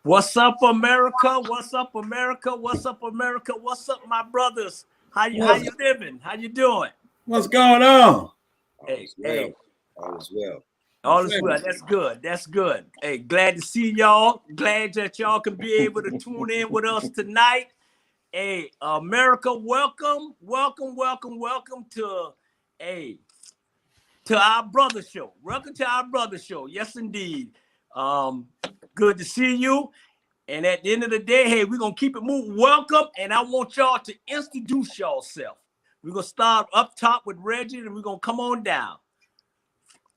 What's up, America? What's up, America? What's up, America? What's up, my brothers? How you living? How you doing? What's going on? Hey. All is well. All is well. That's good. That's good. Hey, glad to see y'all. Glad that y'all can be able to tune in with us tonight. Hey, America, welcome to our brother show. Welcome to our brother show. Yes, indeed. Good to see you. And at the end of the day, hey, we're going to keep it moving. Welcome. And I want y'all to introduce yourself. We're going to start up top with Reggie, and we're going to come on down.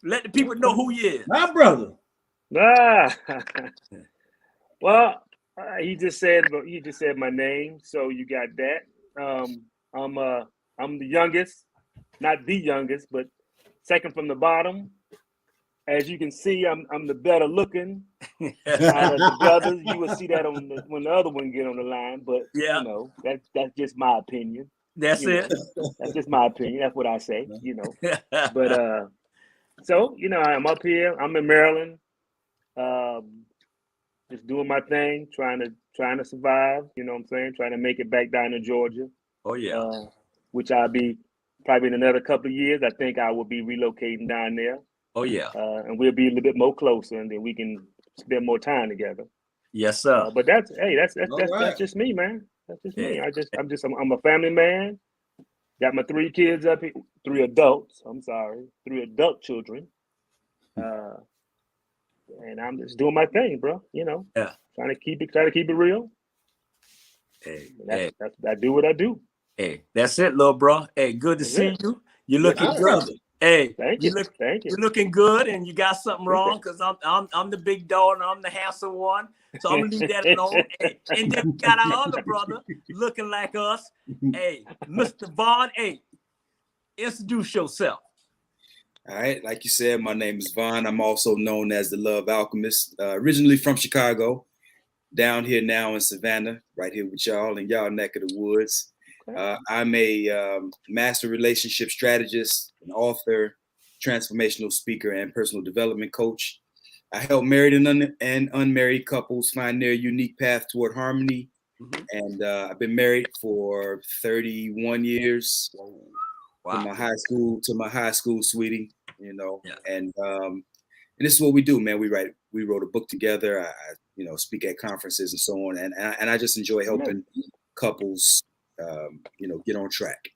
Let the people know who he is. My brother. Well, he just said my name, so you got that. I'm the youngest, not the youngest, but second from the bottom. As you can see, I'm the better looking out of the brothers. You will see that when the other one get on the line, but yeah, you know that's just my opinion. That's it. That's just my opinion. That's what I say. But so I'm up here. I'm in Maryland, just doing my thing, trying to survive. You know what I'm saying? Trying to make it back down to Georgia. Oh yeah. Which I'll be probably in another couple of years. I think I will be relocating down there. Oh yeah. And we'll be a little bit more closer, and then we can spend more time together. Yes, sir. But that's just me, man. That's just me. I'm a family man. Got my 3 kids up here, 3 adults. I'm sorry, 3 adult children. And I'm just doing my thing, bro. Yeah. Trying to keep it real. Hey, I do what I do. Hey, that's it, little bro. Hey, good to see you. You're looking good. Hey, thank you. You're looking good, and you got something wrong because I'm the big dog and I'm the handsome one. So I'm gonna leave that alone. Hey, and then we got our other brother looking like us. Hey, Mr. Vaun. Hey, introduce yourself. All right, like you said, my name is Vaun. I'm also known as the Love Alchemist. Originally from Chicago, down here now in Savannah, right here with y'all in y'all neck of the woods. I'm a master relationship strategist, an author, transformational speaker, and personal development coach. I help married and unmarried couples find their unique path toward harmony. Mm-hmm. And I've been married for 31 years. Wow. From my high school sweetie, Yeah. And this is what we do, man. We wrote a book together. I speak at conferences and so on. And I just enjoy helping couples get on track.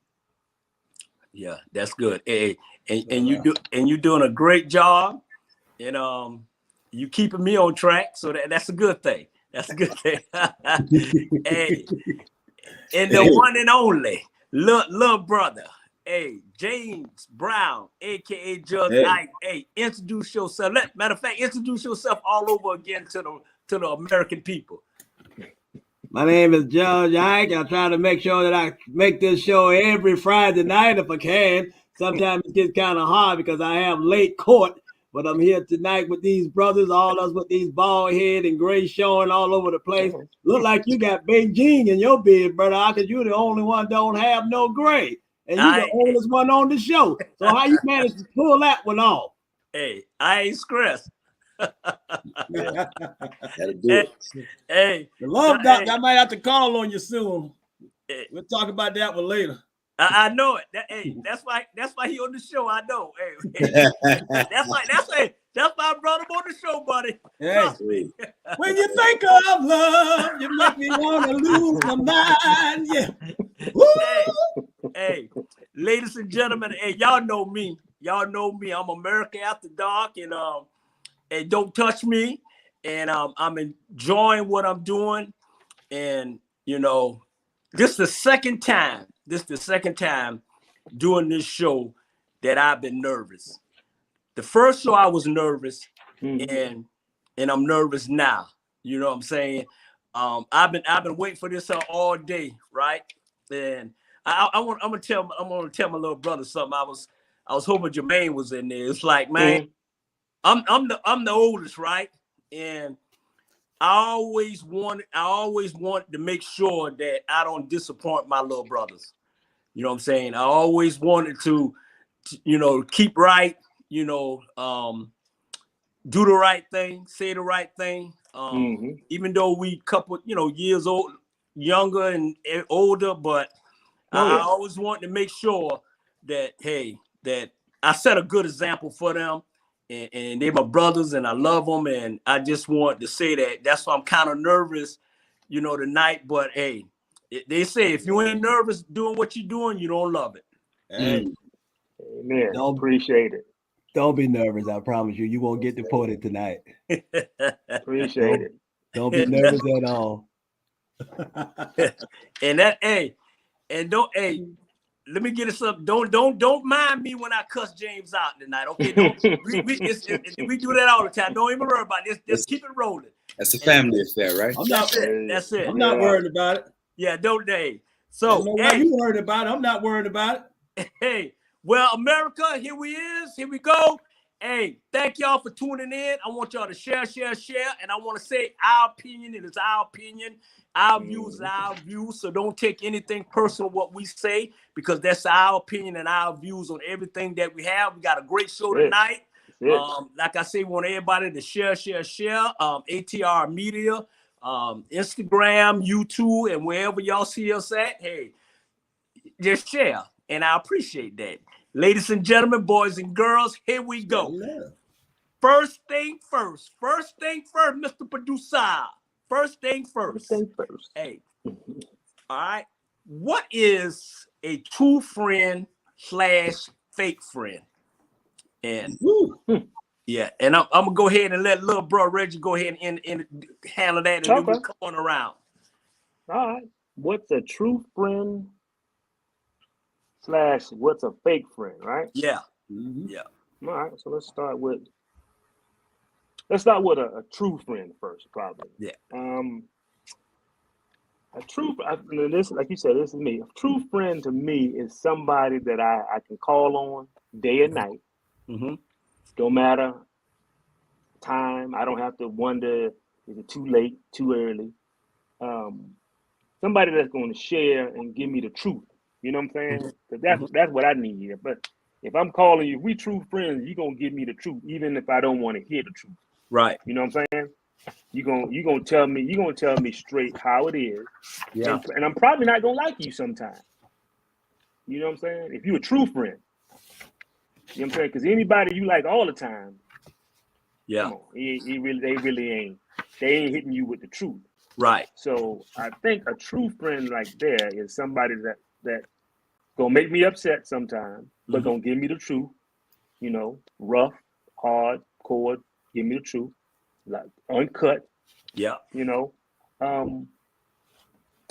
Yeah, that's good. Hey, and you're doing a great job, and you keeping me on track, so that's a good thing. That's a good thing. Hey, and the one and only little brother, hey, James Brown, aka Judge Ike. Hey, introduce yourself. Matter of fact, introduce yourself all over again to the American people. My name is Judge Ike. I try to make sure that I make this show every Friday night if I can. Sometimes it gets kind of hard because I have late court, but I'm here tonight with these brothers, all us with these bald head and gray showing all over the place. Look like you got Beijing in your beard, brother, because you're the only one don't have no gray. And you're the oldest one on the show. So how you managed to pull that one off? Hey, I ain't stressed. Gotta do it. Hey, the love doc, I might have to call on you soon. We'll talk about that one later. I know it. That's why he on the show. I know. Hey, that's why I brought him on the show, buddy. Hey, when you think of love, you make me want to lose my mind. Yeah. Hey, ladies and gentlemen, hey, y'all know me. I'm America After Dark, and hey, don't touch me. And I'm enjoying what I'm doing. And this is the second time doing this show that I've been nervous. The first show I was nervous, and I'm nervous now. You know what I'm saying? I've been waiting for this all day, right? And I'm gonna tell my little brother something. I was hoping Jermaine was in there. It's like, man, I'm the oldest, right? And I always want to make sure that I don't disappoint my little brothers. You know what I'm saying? I always wanted to keep right, do the right thing, say the right thing, Even though we couple, years old, younger and older, but I always want to make sure that, hey, that I set a good example for them, and they're my brothers, and I love them, and I just want to say that. That's why I'm kind of nervous, tonight. But hey, they say if you ain't nervous doing what you're doing, you don't love it. Hey, Amen. Appreciate it. Don't be nervous. I promise you, you won't get deported tonight. Appreciate it. Don't be nervous at all. And that, hey, and don't, hey, let me get this up. Don't mind me when I cuss James out tonight. Okay, we do that all the time. Don't even worry about this. Just keep it rolling. That's a family affair, right? That's it. I'm not worried about it. Yeah, don't they? So, hey, you worried about it? I'm not worried about it. Hey, well, America, here we go. Hey, thank y'all for tuning in. I want y'all to share, and I want to say our opinion. It is our opinion. Our views is our views. So don't take anything personal what we say, because that's our opinion and our views on everything that we have. We got a great show tonight. Like I say, we want everybody to share. ATR Media, Instagram, YouTube, and wherever y'all see us at. Hey, just share, and I appreciate that. Ladies and gentlemen, boys and girls, here we go. First thing first, Mr. Producer. First thing first. Hey, all right. What is a true friend / fake friend? And yeah, and I'm gonna go ahead and let little bro Reggie go ahead and handle that, and then we'll come on around. All right. What's a true friend / what's a fake friend, right? Yeah. Yeah. All right. So let's start with a true friend first, probably. Yeah. A true, this, like you said, this is me. A true friend to me is somebody that I can call on day and night. Don't matter time. I don't have to wonder, is it too late, too early? Somebody that's going to share and give me the truth. You know what I'm saying? That's what I need. But if I'm calling you, if we true friends, you're gonna give me the truth, even if I don't want to hear the truth. Right. You know what I'm saying? You're gonna tell me straight how it is. Yeah. And I'm probably not gonna like you sometimes. You know what I'm saying? If you're a true friend. You know what I'm saying? Because anybody you like all the time, come on, they really ain't. They ain't hitting you with the truth. Right. So I think a true friend like there is somebody that gonna make me upset sometimes, but gonna give me the truth. Rough, hard, core, give me the truth, like uncut. Yeah. And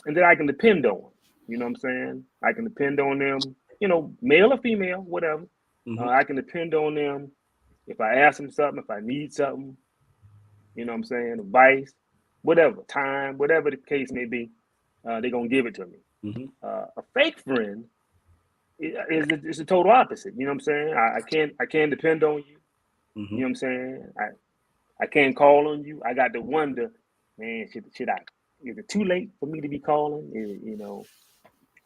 then I can depend on. You know what I'm saying? I can depend on them. Male or female, whatever. I can depend on them. If I ask them something, if I need something, you know what I'm saying, advice, whatever, time, whatever the case may be, they're gonna give it to me. A fake friend is the total opposite. You know what I'm saying? I can't depend on you. You know what I'm saying? I can't call on you. I got to wonder, man, should I? Is it too late for me to be calling?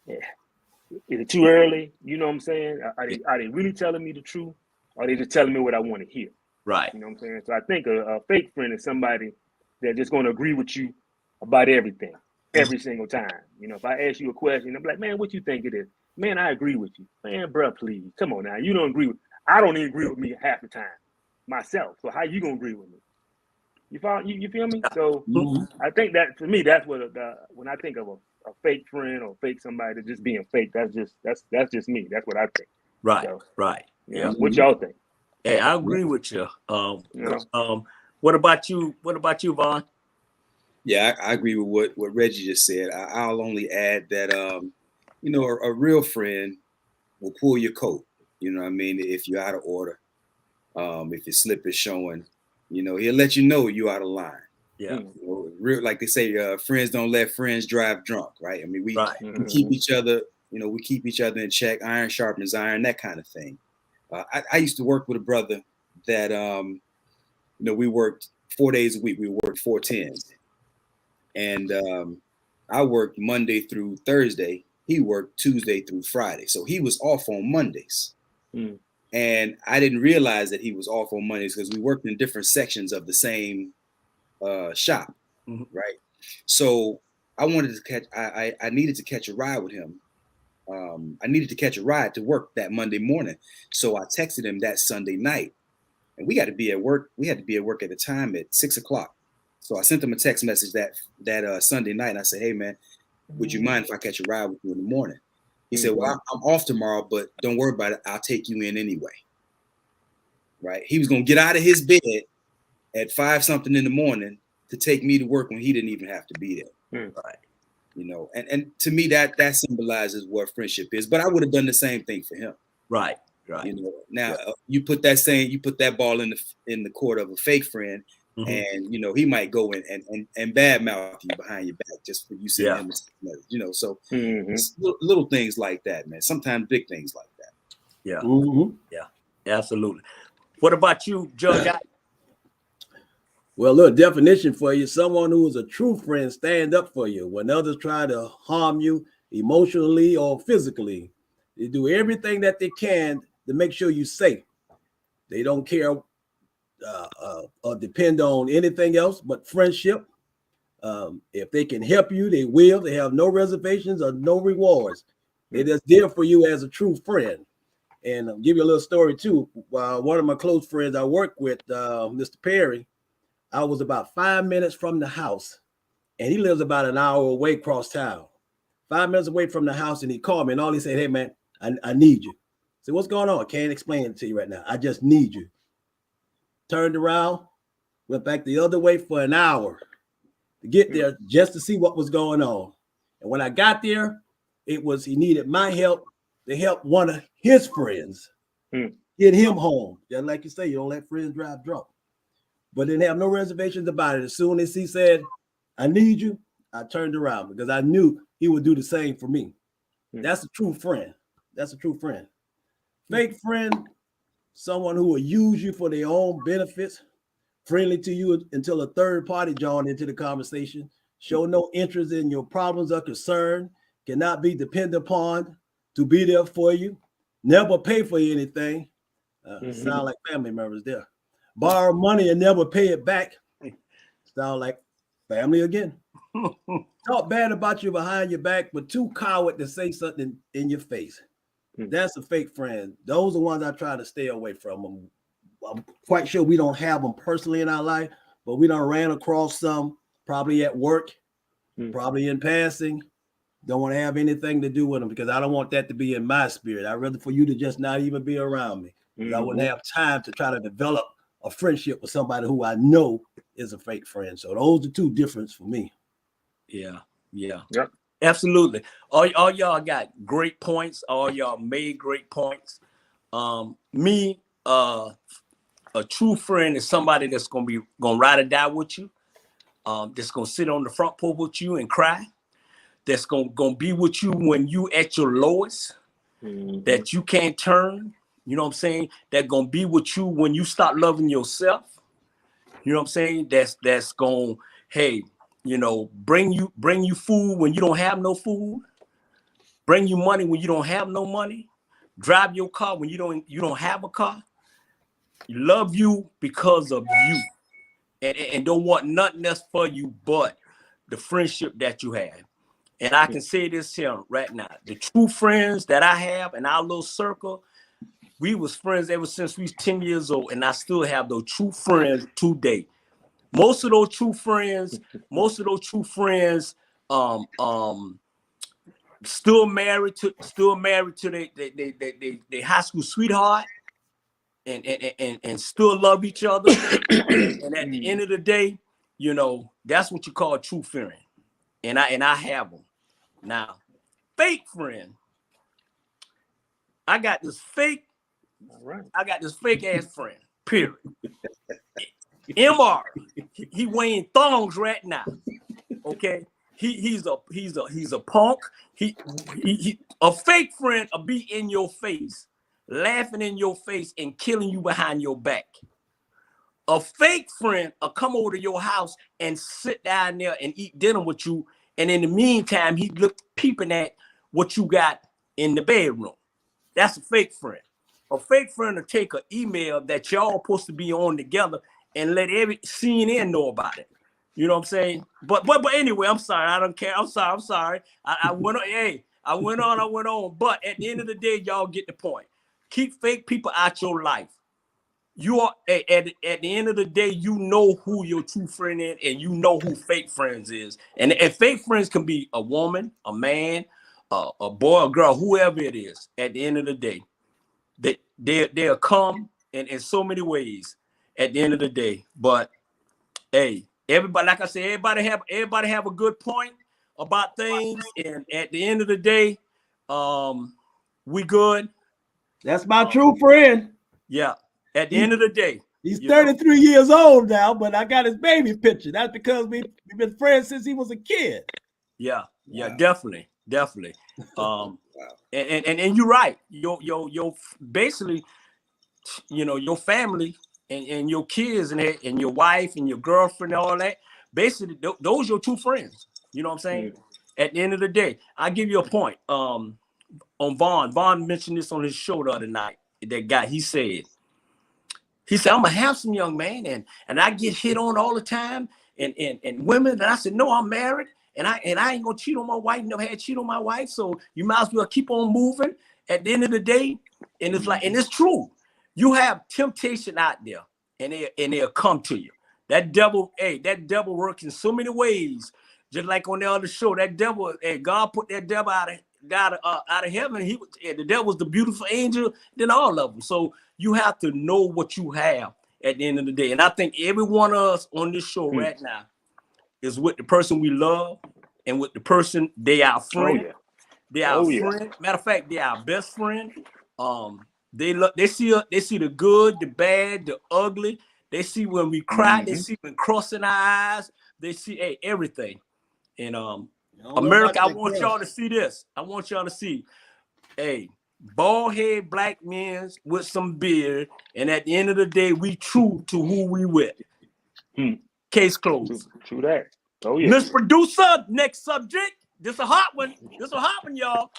Is it too early? You know what I'm saying? Are they really telling me the truth? Or are they just telling me what I want to hear? Right. You know what I'm saying? So I think a fake friend is somebody that's just going to agree with you about everything, every single time. If I ask you a question, I'm like, man, what you think it is? Man, I agree with you. Man, bro, please. Come on now. You don't agree with I don't even agree with me half the time myself. So how you going to agree with me? You feel me? So I think that for me, that's what when I think of a fake friend or fake somebody just being fake, that's just me. That's what I think. Right. So, right. Yeah. What y'all think? Hey, I agree with you. What about you? What about you, Vaun? Yeah, I agree with what Reggie just said. I'll only add that a real friend will pull your coat. You know what I mean? If you're out of order, if your slip is showing, he'll let you know you're out of line. Yeah. Real, like they say, friends don't let friends drive drunk, right? I mean, we keep each other, we keep each other in check. Iron sharpens iron, that kind of thing. I used to work with a brother that, we worked 4 days a week. We worked 4 10s. And I worked Monday through Thursday. He worked Tuesday through Friday. So he was off on Mondays. And I didn't realize that he was off on Mondays because we worked in different sections of the same shop, right? So I wanted to catch. I needed to catch a ride with him. I needed to catch a ride to work that Monday morning. So I texted him that Sunday night, and we got to be at work. We had to be at work at the time at 6 o'clock. So I sent him a text message that Sunday night. And I said, "Hey man, would you mind if I catch a ride with you in the morning?" He said, "Well, I'm off tomorrow, but don't worry about it. I'll take you in anyway." Right? He was gonna get out of his bed at 5 something in the morning to take me to work when he didn't even have to be there. Right? You know, and to me that symbolizes what friendship is. But I would have done the same thing for him. Right. Right. You know, now you put that ball in the court of a fake friend, and you know he might go in and badmouth you behind your back just for you sending him a message. You know, so little things like that, man. Sometimes big things like that. Yeah. Yeah. Absolutely. What about you, Judge? Well, a little definition for you. Someone who is a true friend stand up for you when others try to harm you emotionally or physically. They do everything that they can to make sure you're safe. They don't care or depend on anything else but friendship. If they can help you, they will. They have no reservations or no rewards. They're just there for you as a true friend. And I'll give you a little story too. One of my close friends I work with, Mr. Perry, I was about 5 minutes from the house, and he lives about an hour away across town. 5 minutes away from the house, and he called me, and all he said, "Hey man, I need you." I said, "What's going on?" "I can't explain it to you right now. I just need you." Turned around, went back the other way for an hour to get there just to see what was going on. And when I got there, he needed my help to help one of his friends get him home. Just like you say, you don't let friends drive drunk. But didn't have no reservations about it. As soon as he said, "I need you," I turned around because I knew he would do the same for me. That's a true friend. That's a true friend. Fake friend, someone who will use you for their own benefits, friendly to you until a third party join into the conversation, show no interest in your problems or concern, cannot be depended upon to be there for you, never pay for anything. Sound like family members there. Borrow money and never pay it back. Sound like family again. Talk bad about you behind your back, but too coward to say something in your face. That's a fake friend. Those are the ones I try to stay away from. I'm quite sure we don't have them personally in our life, but we done ran across some, probably at work, probably in passing. Don't want to have anything to do with them because I don't want that to be in my spirit. I'd rather for you to just not even be around me. I wouldn't have time to try to develop a friendship with somebody who I know is a fake friend. So those are two differences for me. Yeah. Absolutely. All y'all got great points. All y'all made great points. Me, a true friend is somebody that's gonna ride or die with you. That's gonna sit on the front porch with you and cry. That's gonna be with you when you at your lowest. That you can't turn. You know what I'm saying? That gonna be with you when you start loving yourself. You know what I'm saying? That's gonna, hey, you know, bring you food when you don't have no food. Bring you money when you don't have no money. Drive your car when you don't have a car. Love you because of you, and don't want nothing else for you but the friendship that you have. And I can say this here right now: the true friends that I have in our little circle. We was friends ever since we was 10 years old, and I still have those true friends today. Most of those true friends, still married to their high school sweetheart, and still love each other. And at the end of the day, you know, that's what you call a true friend. And I have them. Now, fake friend. I got this fake ass friend, period. MR, he wearing thongs right now. Okay. He's a punk. He a fake friend will be in your face, laughing in your face and killing you behind your back. A fake friend will come over to your house and sit down there and eat dinner with you. And in the meantime, he look peeping at what you got in the bedroom. That's a fake friend. A fake friend will take an email that y'all supposed to be on together and let every CNN know about it. You know what I'm saying? But anyway, I'm sorry. I don't care. I'm sorry. I went on. Hey, I went on. But at the end of the day, y'all get the point. Keep fake people out your life. You are at the end of the day, you know who your true friend is, and you know who fake friends is. And fake friends can be a woman, a man, a boy, a girl, whoever it is. At the end of the day, they'll come in so many ways. At the end of the day, but hey, everybody, like I said, everybody have a good point about things, and at the end of the day, we good. That's my true friend. Yeah. At the end of the day, he's 33 years old now, but I got his baby picture. That's because we've been friends since he was a kid. Yeah, definitely. And you're right. Your basically, your family and your kids and your wife and your girlfriend and all that. Basically, those are your two friends. You know what I'm saying? At the end of the day, I give you a point. On Vaun. Vaun mentioned this on his show the other night. That guy, he said, I'm a handsome young man, and I get hit on all the time, and women. And I said, no, I'm married, and I ain't gonna cheat on my wife. Never had cheat on my wife, so you might as well keep on moving. At the end of the day, and it's like, and it's true. You have temptation out there, and they'll come to you. That devil works in so many ways. Just like on the other show, that devil, God put that devil out of heaven. The devil was the beautiful angel than all of them. So you have to know what you have at the end of the day. And I think every one of us on this show right now is with the person we love and with the person they our friend. Oh, yeah. They our friend. Matter of fact, they our best friend. They see the good, the bad, the ugly. They see when we cry. They see when crossing our eyes. They see everything. And America, I want y'all to see this. I want y'all to see, bald head black men with some beard, and at the end of the day, we true to who we with. Case closed. True that. Oh yeah. Miss Producer, next subject. This a hot one. Y'all.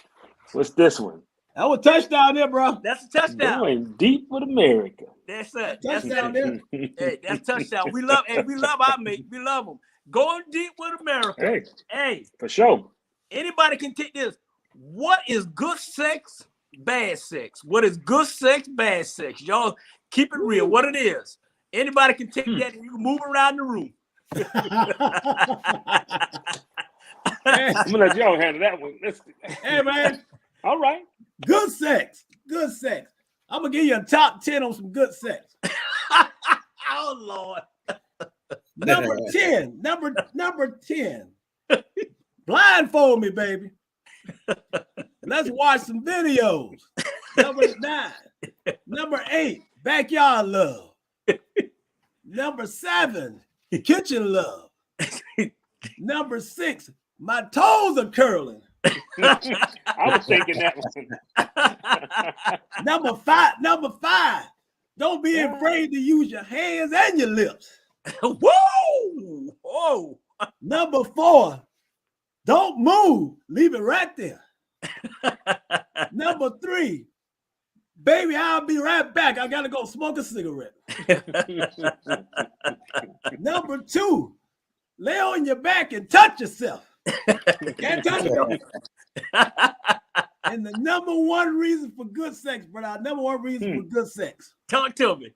What's this one? That was a touchdown there, bro. That's a touchdown. Going deep with America. That's it. Touchdown there. Hey, that's touchdown. We love our mate. We love them. Going deep with America. Hey, for sure. Anybody can take this. What is good sex, bad sex? What is good sex, bad sex? Y'all keep it real. What it is. Anybody can take that and you can move around the room. I'm gonna let y'all handle that one. Hey man. All right. Good sex. Good sex. I'm gonna give you a top 10 on some good sex. Oh Lord. Number 10. Number 10. Blindfold me, baby. Let's watch some videos. Number 9. Number 8, backyard love. Number 7, kitchen love. Number 6, my toes are curling. I was thinking that one. Number 5, don't be afraid to use your hands and your lips. Whoa! Number 4, don't move. Leave it right there. Number 3, baby, I'll be right back. I gotta go smoke a cigarette. Number 2, lay on your back and touch yourself. Can't touch yourself. And the number 1 reason for good sex, brother, number 1 reason for good sex. Talk to me.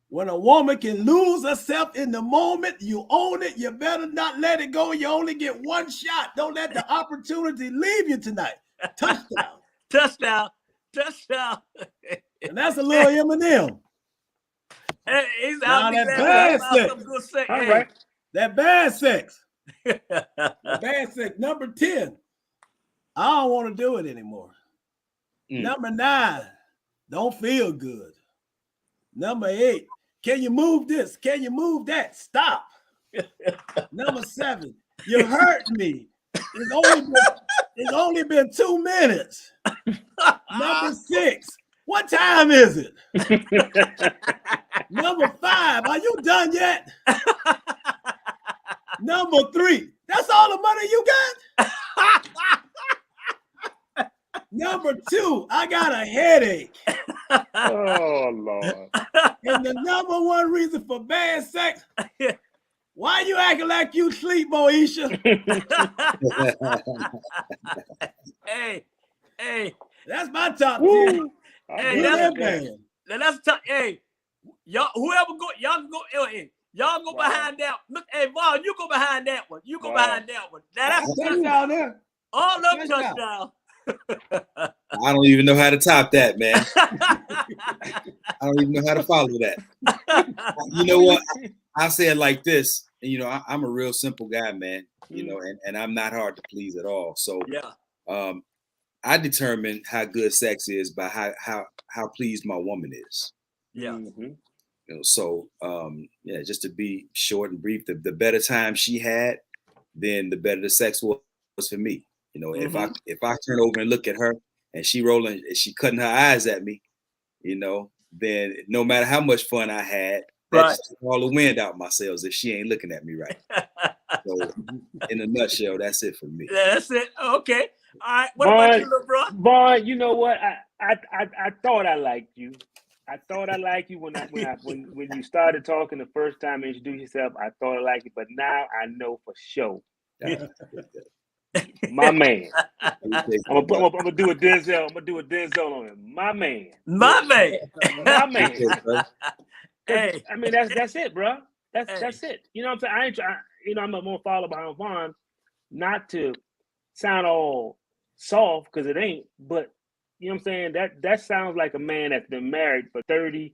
When a woman can lose herself in the moment, you own it. You better not let it go. You only get one shot. Don't let the opportunity leave you tonight. Touchdown. Touchdown. And that's a little Eminem. He's out that bad sex. Good sex. All right. That bad sex. Bad sex. Number 10. I don't want to do it anymore. Number 9. Don't feel good. Number 8. Can you move this? Can you move that? Stop. Number 7. You hurt me. It's only been 2 minutes. Number 6. What time is it? Number 5. Are you done yet? Number 3. That's all the money you got? Number 2, I got a headache. Oh Lord. And the number 1 reason for bad sex, why you acting like you sleep, Moesha? Hey, that's my top 10. Hey, that's tough. Hey, y'all, whoever go, y'all go. Hey, y'all go behind that. Look, hey, Vaun, you go behind that one. You go behind that one. Now that's touchdown there. All up touchdown. I don't even know how to top that, man. I don't even know how to follow that. You know what? I say it like this. You know, I'm a real simple guy, man. You know, and I'm not hard to please at all. So I determine how good sex is by how pleased my woman is. Yeah. You know, so just to be short and brief, the better time she had, then the better the sex was for me. You know, if I turn over and look at her and she rolling, and she cutting her eyes at me, you know, then no matter how much fun I had, that just took all the wind out my sails if she ain't looking at me right. So in a nutshell, that's it for me. That's it. Okay. All right. What about you, little bro? Vaun, you know what? I thought I liked you. I thought I liked you when you started talking the first time and introduced yourself. I thought I liked you, but now I know for sure. My man. I'm gonna do a Denzel. I'm gonna do a Denzel on him. My man. My man. My man. Hey. I mean that's it, bro. That's it. You know what I'm saying? I'm gonna follow behind Vaun, not to sound all soft because it ain't, but you know what I'm saying? That sounds like a man that's been married for 30.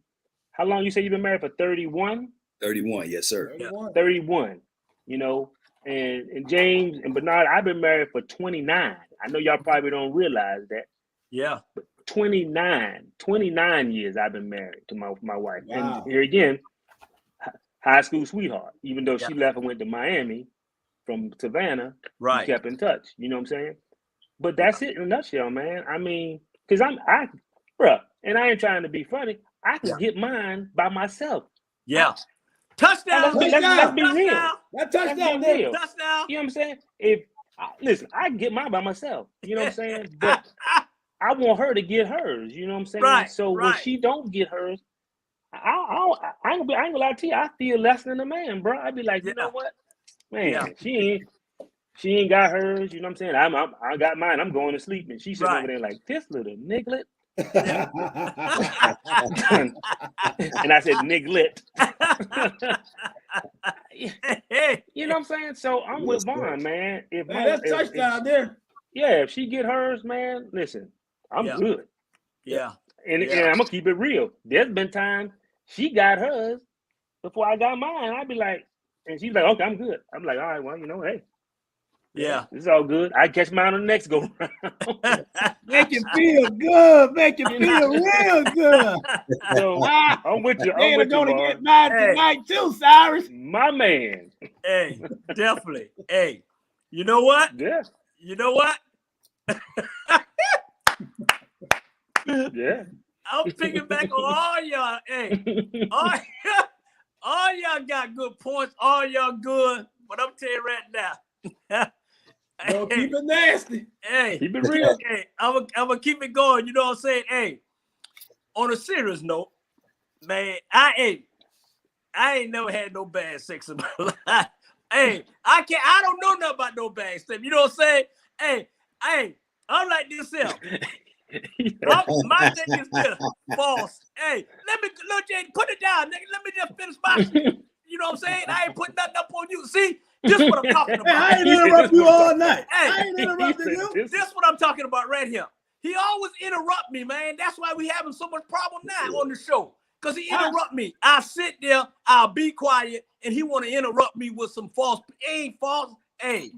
How long you say you've been married for? 31? 31, yes, sir. 31. You know, and James and Bernard, I've been married for 29. I know y'all probably don't realize that. Yeah. But 29 years I've been married to my wife. Wow. And here again, high school sweetheart. Even though she left and went to Miami from Savannah, we kept in touch. You know what I'm saying? But that's it in a nutshell, man. I mean, because bruh, and I ain't trying to be funny. I can get mine by myself. Yeah. Touchdown. Let's be real. That touchdown. Touchdown. You know what I'm saying? Listen, I can get mine by myself. You know what I'm saying? But I want her to get hers. You know what I'm saying? Right, so when she don't get hers, I ain't gonna lie to you. I feel less than a man, bro. I'd be like, you know what, man? She ain't got hers. You know what I'm saying? I got mine. I'm going to sleep, and she's sitting over there like this little niglet. And I said niglet. You know what I'm saying? So I'm with Vaun, man. That's touchdown there. Yeah, if she get hers, man, listen, I'm good. Yeah. And I'm gonna keep it real. There's been times she got hers before I got mine. I'd be like, and she's like, okay, I'm good. I'm like, all right, well, hey. Yeah. It's all good. I catch mine on the next go round. Make it feel good. Make it feel real good. So I'm with you. I'm with you, gonna get mine tonight too, Cyrus. My man. Hey, definitely. Hey, you know what? Yeah. You know what? Yeah. I'm picking back on all y'all. Hey, all y'all got good points. All y'all good. But I'm telling you right now. Don't keep it nasty. Hey, keep it real. Hey, I'm gonna keep it going. You know what I'm saying? Hey, on a serious note, man, I ain't never had no bad sex in my life. Hey, I don't know nothing about no bad stuff. You know what I'm saying? Hey, I'm like this here. My thing is this, false. Hey, look, Jay, put it down, nigga. Let me just finish my shit. You know what I'm saying? I ain't putting nothing up on you. See, this is what I'm talking about. I ain't interrupt you all night. Hey, I ain't interrupting you. This is what I'm talking about right here. He always interrupt me, man. That's why we having so much problem now on the show. Because he interrupt me. I sit there, I'll be quiet, and he want to interrupt me with some false. Ain't false. Hey,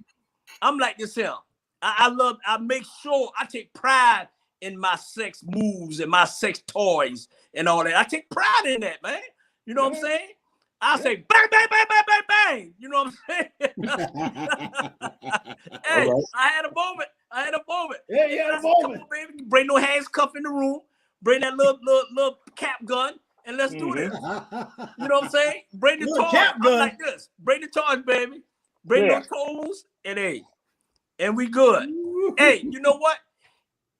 I'm like this here. I make sure I take pride in my sex moves and my sex toys and all that. I take pride in that, man. You know what I'm saying? I say bang, bang, bang, bang, bang, bang. You know what I'm saying? Hey, right. I had a moment. Yeah, you had a moment. Baby, bring no handcuff in the room. Bring that little cap gun, and let's do this. You know what I'm saying? Bring the toys. I'm like this. Bring the toys, baby. Bring those toes, and hey, and we good. Hey, you know what?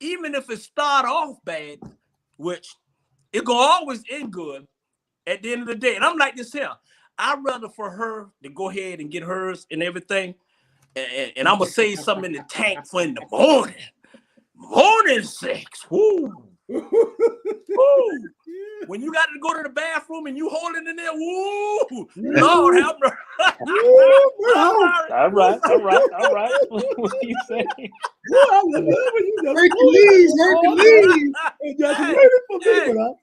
even if it start off bad, which it gonna always end good at the end of the day. And I'm like this here. I'd rather for her to go ahead and get hers and everything. And I'm gonna say something in the tank for in the morning. Morning sex. Woo. Woo. When you got to go to the bathroom and you holding in there, woo, Lord have mercy. All right. What are you saying? Hercules. Just waiting for me, bro.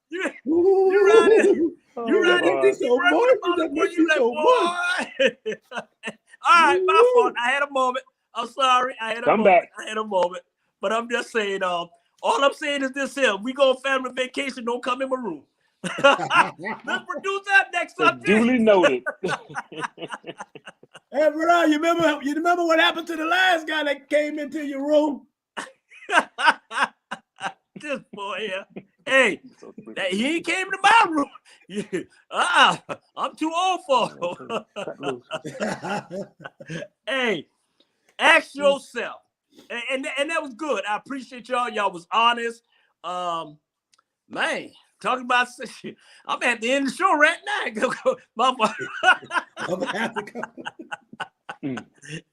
You riding. You riding. So much. You like, boy. All right, my fault. I had a moment. I'm sorry. I had a moment. But I'm just saying, all I'm saying is this here. We go on family vacation, don't come in my room. Let's produce that next subject. Duly noted. Hey, bro, you remember what happened to the last guy that came into your room? This boy here. Hey, he came to my room. I'm too old for him. Hey, ask yourself. And that was good. I appreciate y'all. Y'all was honest. Man, talking about I'm at the end of the show right now. I'm gonna have to go.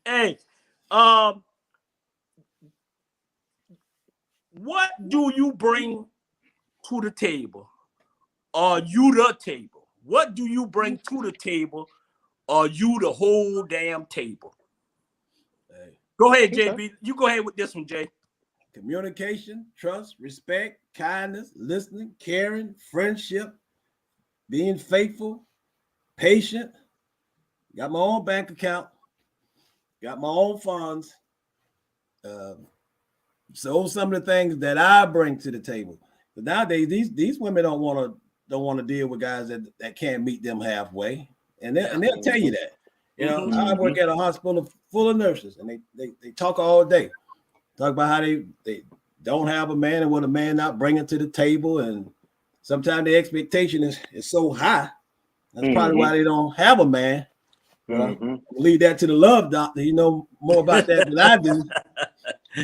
Hey, what do you bring to the table? Are you the table? What do you bring to the table? Are you the whole damn table? Hey. Go ahead, JB. You go ahead with this one, Jay. Communication, trust, respect, kindness, listening, caring, friendship, being faithful, patient. Got my own bank account. Got my own funds. So some of the things that I bring to the table. But nowadays, these women don't want to deal with guys that can't meet them halfway, and they'll tell you that. You know, I work at a hospital full of nurses, and they talk all day, talk about how they don't have a man and what a man not bringing to the table, and sometimes the expectation is so high. That's probably why they don't have a man. Well, leave that to the love doctor. You know more about that than I do.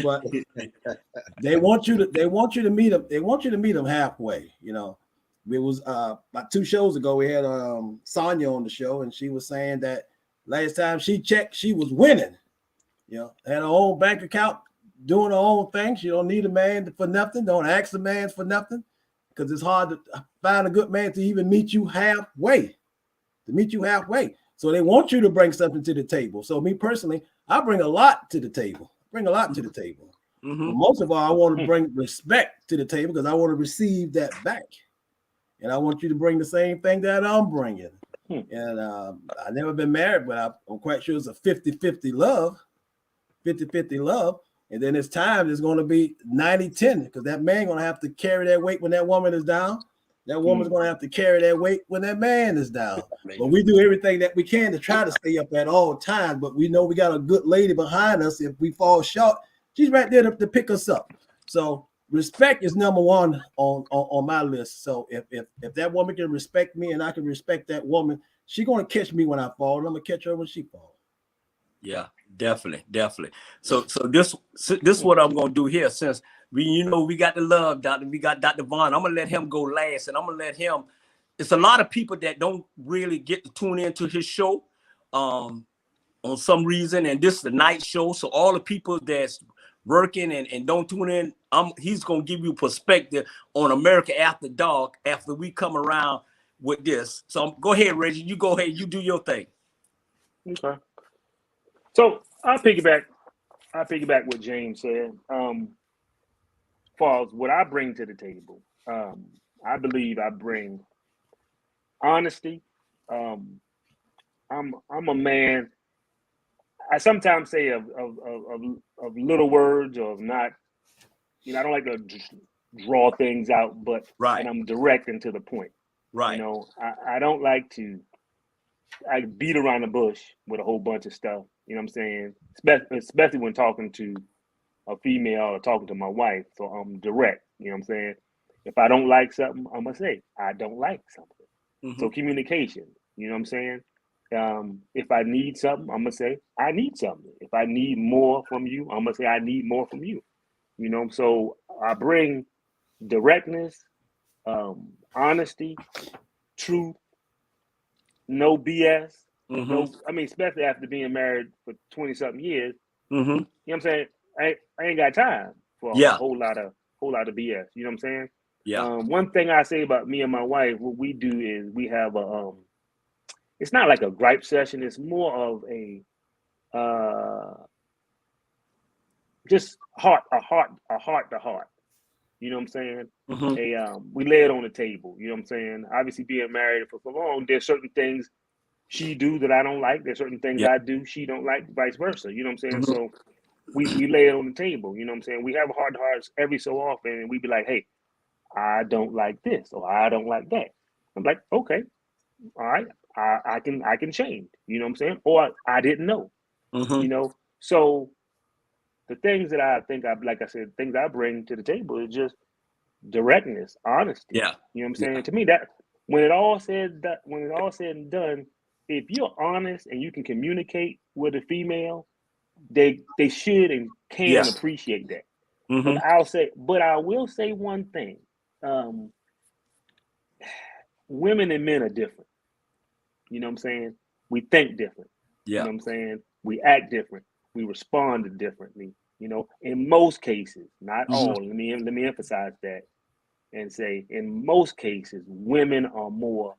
But they want you to meet them. They want you to meet them halfway. You know, it was about 2 shows ago. We had Sonia on the show, and she was saying that last time she checked, she was winning. You know, had her own bank account, doing her own thing. She don't need a man for nothing. Don't ask a man for nothing, because it's hard to find a good man to even meet you halfway. So they want you to bring something to the table. So me personally, I bring a lot to the table. But most of all, I want to bring respect to the table, because I want to receive that back. And I want you to bring the same thing that I'm bringing. And I've never been married, but I'm quite sure it's a 50-50 love. 50-50 love. And then it's time it's going to be 90-10, because that man going to have to carry that weight when that woman is down. That woman's going to have to carry that weight when that man is down. But we do everything that we can to try to stay up at all times. But we know we got a good lady behind us. If we fall short, she's right there to pick us up. So respect is number one on my list. So if that woman can respect me and I can respect that woman, she's going to catch me when I fall, and I'm going to catch her when she falls. Yeah, definitely. So this is what I'm gonna do here. Since we got the love doctor, we got Dr. Vaun. I'm gonna let him go last, and I'm gonna let him. It's a lot of people that don't really get to tune into his show, on some reason, and this is the night show. So all the people that's working and don't tune in, he's gonna give you perspective on America After Dark after we come around with this. So go ahead, Reggie. You go ahead. You do your thing. Okay. So I'll piggyback what James said. Far as what I bring to the table, I believe I bring honesty. I'm a man. I sometimes say of little words, or of not. You know, I don't like to draw things out, but and I'm direct and to the point. Right. You know, I don't like to. I beat around the bush with a whole bunch of stuff. You know what I'm saying? Especially when talking to a female or talking to my wife. So I'm direct. You know what I'm saying? If I don't like something, I'm going to say, I don't like something. So communication, you know what I'm saying? If I need something, I'm going to say, I need something. If I need more from you, I'm going to say, I need more from you. You know, so I bring directness, honesty, truth, no BS. No, I mean, especially after being married for 20 something years. You know what I'm saying? I ain't got time for a whole lot of BS. You know what I'm saying? Yeah. One thing I say about me and my wife, what we do is we have a it's not like a gripe session. It's more of a just heart to heart. You know what I'm saying? We lay it on the table. You know what I'm saying? Obviously, being married for so long, there's certain things she do that I don't like. There's certain things I do she don't like, vice versa. You know what I'm saying? So we lay it on the table. You know what I'm saying? We have heart to hearts every so often, and we be like, hey, I don't like this or I don't like that. I'm like, okay, all right, I can change. You know what I'm saying? Or I didn't know. You know, so the things that I think like I said, things I bring to the table is just directness, honesty. Yeah. You know what I'm saying? To me, that when it all said and done, if you're honest and you can communicate with a female, they should and can appreciate that. But I will say one thing. Women and men are different. You know what I'm saying? We think different. You know what I'm saying? We act different. We respond differently. You know, in most cases, not all. Let me emphasize that and say, in most cases, women are more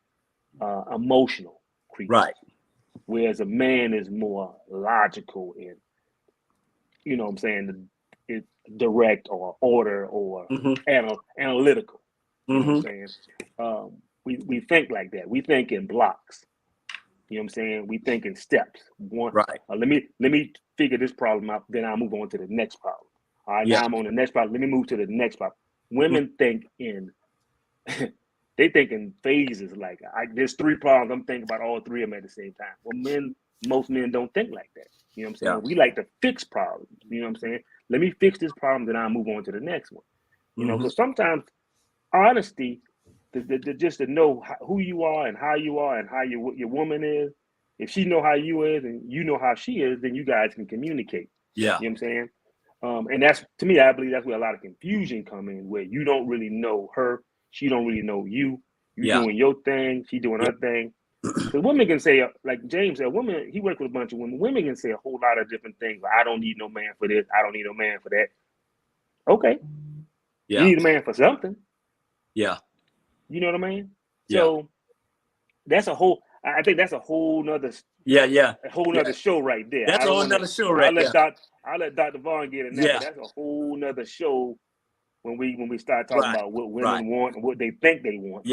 emotional creatures, Right? Whereas a man is more logical and, you know what I'm saying, it's direct or order or analytical. You know what I'm saying? We think like that. We think in blocks. You know what I'm saying? We think in steps. Let me figure this problem out, then I'll move on to the next problem. All right, now I'm on the next problem. Let me move to the next problem. Women think in they think in phases. Like there's 3 problems. I'm thinking about all 3 of them at the same time. Well, most men don't think like that. You know what I'm saying? We like to fix problems. You know what I'm saying? Let me fix this problem, then I'll move on to the next one. You know, because sometimes honesty, just to know who you are and how your woman is. If she know how you is and you know how she is, then you guys can communicate. Yeah. You know what I'm saying? And that's, to me, I believe that's where a lot of confusion come in, where you don't really know her, she don't really know you. You doing your thing, she doing her thing. Because women can say, like James said, women, he worked with a bunch of women. Women can say a whole lot of different things. Like, I don't need no man for this. I don't need no man for that. Okay. You need a man for something. Yeah. You know what I mean? So that's I think that's a whole nother show right there. That's a whole nother show right there. I'll let Dr. Vaun get in that, but that's a whole nother show when we start talking about what women want and what they think they want.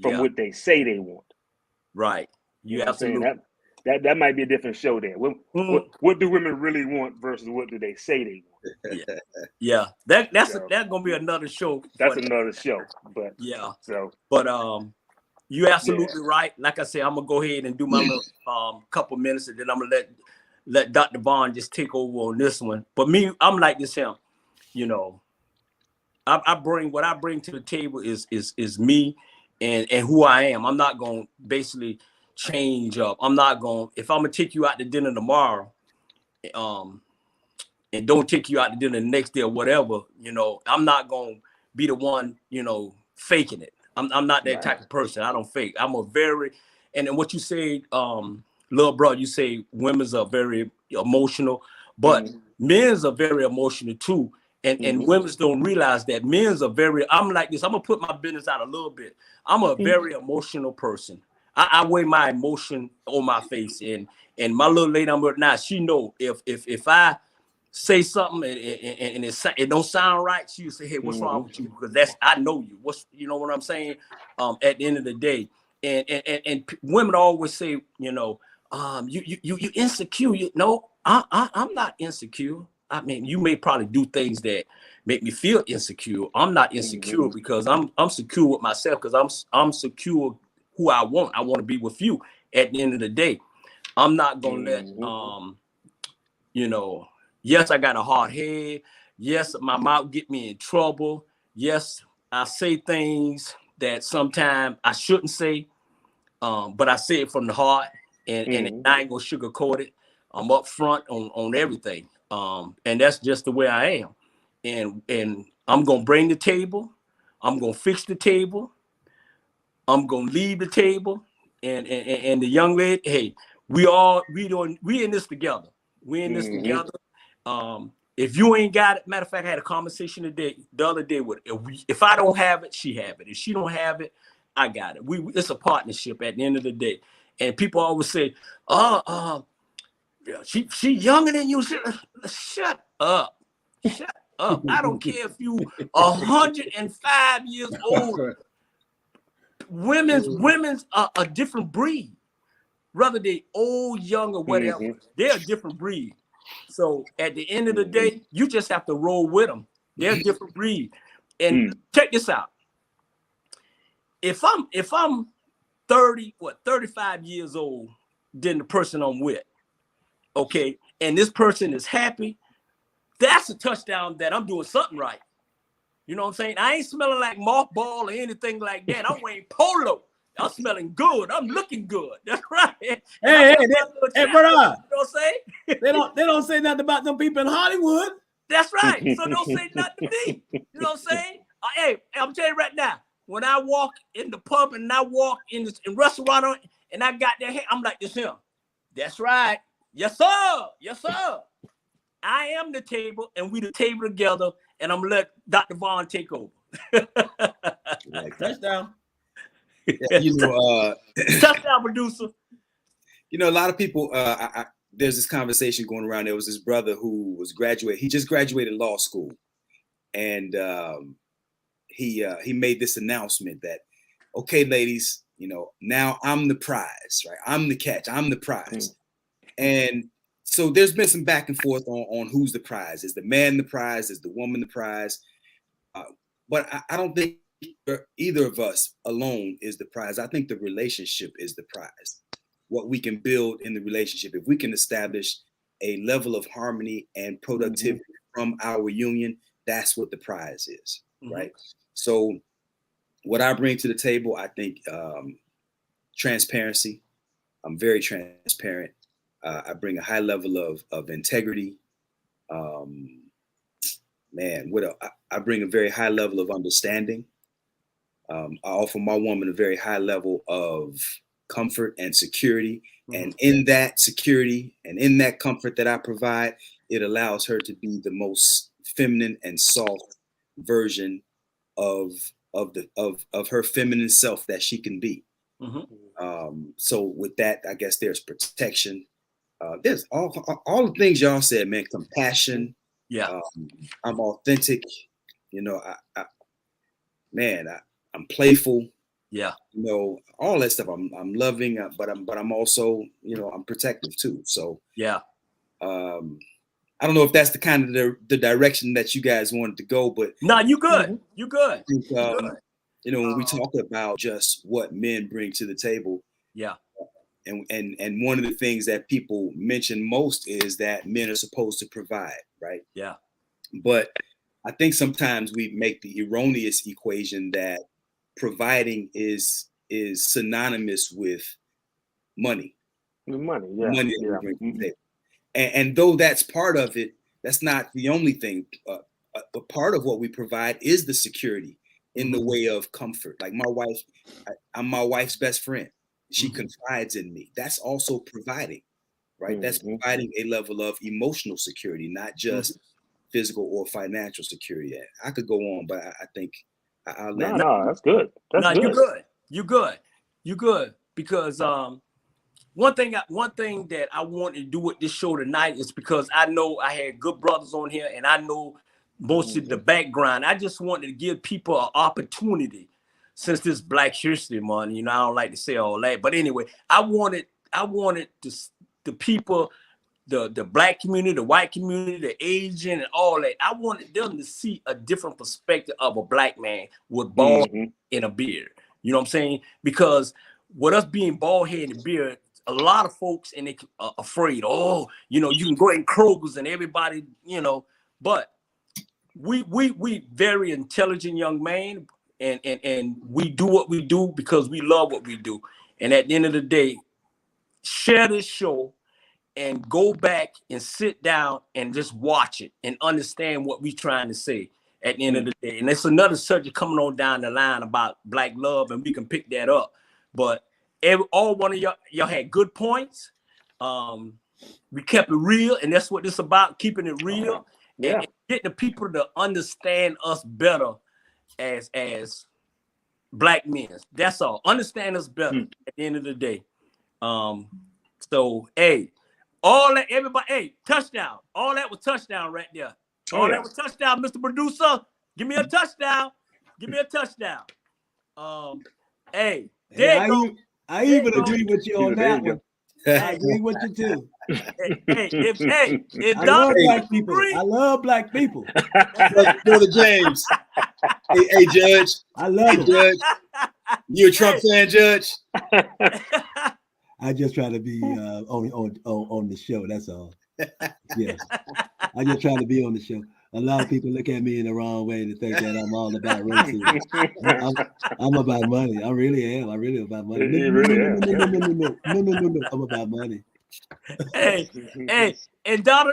From what they say they want. Right. You absolutely. That might be a different show there. What do women really want versus what do they say they want? That's gonna be another show. That's another show. But you're absolutely right. Like I said, I'm gonna go ahead and do my little couple minutes, and then I'm gonna let Dr. Vaun just take over on this one. But me, I'm like this here. You know, I bring what I bring to the table is me and who I am. I'm not gonna basically change up. I'm not gonna, if I'm gonna take you out to dinner tomorrow, and don't take you out to dinner the next day or whatever, you know, I'm not gonna be the one, you know, faking it. I'm not that type of person. I don't fake. I'm a very, and then what you say, little bro, you say women's are very emotional, but men's are very emotional too. And women's don't realize that men's are very, I'm like this, I'm gonna put my business out a little bit. I'm a very emotional person. I wear my emotion on my face, and my little lady I'm with now, she know if I say something and it don't sound right, she'll say, hey, what's wrong with you? Because I know you. You know what I'm saying? At the end of the day, and women always say, you know, you insecure. I'm not insecure. I mean, you may probably do things that make me feel insecure. I'm not insecure because I'm secure with myself, because I'm secure who I want. I want to be with you at the end of the day. I'm not gonna let you know, yes, I got a hard head. Yes, my mouth get me in trouble. Yes, I say things that sometimes I shouldn't say, but I say it from the heart, and I ain't gonna sugarcoat it. I'm upfront on everything, and that's just the way I am. And I'm gonna bring the table. I'm gonna fix the table. I'm gonna leave the table. And the young lady, hey, we in this together. We in this together. If you ain't got it, matter of fact, I had a conversation the other day with if I don't have it, she have it. If she don't have it, I got it. It's a partnership at the end of the day. And people always say, she younger than you. Shut up. Shut up. I don't care if you 105 years old. Women's are a different breed. Whether they old, young, or whatever, they're a different breed. So at the end of the day, you just have to roll with them. They're a different breed. And check this out. If I'm 35 years old than the person I'm with, okay, and this person is happy, that's a touchdown that I'm doing something right. You know what I'm saying? I ain't smelling like mothball or anything like that. I'm wearing polo. I'm smelling good. I'm looking good. That's right. Hey, brother. You know what I'm saying? They don't say nothing about them people in Hollywood. That's right. So don't say nothing to me. You know what I'm saying? Hey, I'm telling you right now, when I walk in the pub and I walk in restaurant and I got that, I'm like this here. That's right. Yes, sir. Yes, sir. I am the table, and we the table together, and I'm gonna let Dr. Vaun take over. Touchdown. Yeah, touchdown, producer. You know, a lot of people. There's this conversation going around. There was this brother who was graduated. He just graduated law school, and he made this announcement that, okay, ladies, you know, now I'm the prize, right? I'm the catch. I'm the prize, and so there's been some back and forth on who's the prize. Is the man the prize? Is the woman the prize? But I don't think either of us alone is the prize. I think the relationship is the prize. What we can build in the relationship. If we can establish a level of harmony and productivity from our union, that's what the prize is, right? So what I bring to the table, I think transparency. I'm very transparent. I bring a high level of integrity. I bring a very high level of understanding. I offer my woman a very high level of comfort and security. And in that security and in that comfort that I provide, it allows her to be the most feminine and soft version of her feminine self that she can be. So with that, I guess there's protection. There's all the things y'all said, man. Compassion. Yeah. I'm authentic. You know, I'm playful. Yeah. You know, all that stuff. I'm loving, but I'm also, you know, I'm protective too. So yeah. I don't know if that's the kind of the direction that you guys wanted to go, but no, you good. You good. You know, when we talk about just what men bring to the table. Yeah. And one of the things that people mention most is that men are supposed to provide, right? Yeah. But I think sometimes we make the erroneous equation that providing is synonymous with money. Money, yeah. Money that we bring to the table. And though that's part of it, that's not the only thing. But part of what we provide is the security in the way of comfort. Like my wife, I'm my wife's best friend. She confides in me. That's also providing, right? That's providing a level of emotional security, not just physical or financial security. I could go on, but I think I'll let. No, that's good. That's good. You good. Because one thing that I wanted to do with this show tonight is because I know I had good brothers on here, and I know most of the background. I just wanted to give people an opportunity. Since this Black History Month, you know, I don't like to say all that, but anyway, I wanted the people, the Black community, the white community, the Asian, and all that. I wanted them to see a different perspective of a Black man with bald and a beard. You know what I'm saying? Because with us being bald head and beard, a lot of folks and they are afraid. Oh, you know, you can go in Kroger's and everybody, you know, but we very intelligent young man. And we do what we do because we love what we do. And at the end of the day, share this show and go back and sit down and just watch it and understand what we're trying to say. at the end of the day. And it's another subject coming on down the line about Black love, and we can pick that up. But all one of y'all had good points. We kept it real, and that's what this about, keeping it real. And getting the people to understand us better as Black men. That's all. Understand us better at the end of the day. So hey, all that, everybody, hey, touchdown. All that was touchdown right there. All that was touchdown, Mr. Producer. Give me a touchdown. Give me a touchdown. Hey, there you go. I even agree with you on that one. I agree with you too. If I love Black people. I love Black people. Brother James. Hey, Judge. I love it. Judge. You a Trump fan, Judge? I just try to be on the show. That's all. Yes, I just try to be on the show. A lot of people look at me in the wrong way to think that I'm all about racism. I'm about money. I really am. I really am about money. No. I'm about money. Hey, and Donna,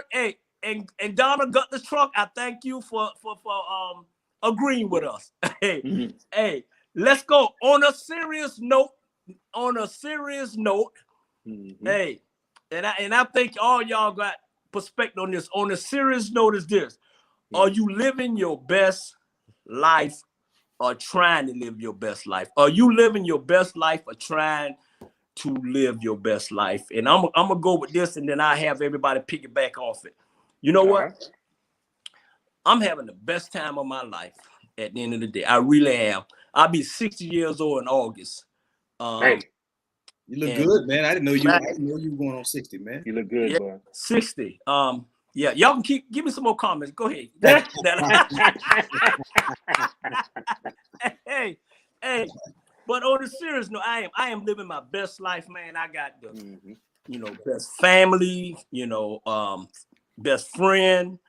and Donna got the trunk. I thank you for agreeing with us. Hey, let's go on a serious note. Hey, and I think all y'all got perspective on this. On a serious note is this: are you living your best life or trying to live your best life? Are you living your best life or trying to live your best life? And I'm gonna go with this, and then I have everybody piggyback off it. You know what? I'm having the best time of my life at the end of the day. I really am. I'll be 60 years old in August. Hey, you look good, man. I didn't know you were going on 60, man. You look good, boy. 60. Yeah, y'all can give me some more comments. Go ahead. hey. But on a serious note, I am living my best life, man. I got the best family, best friend,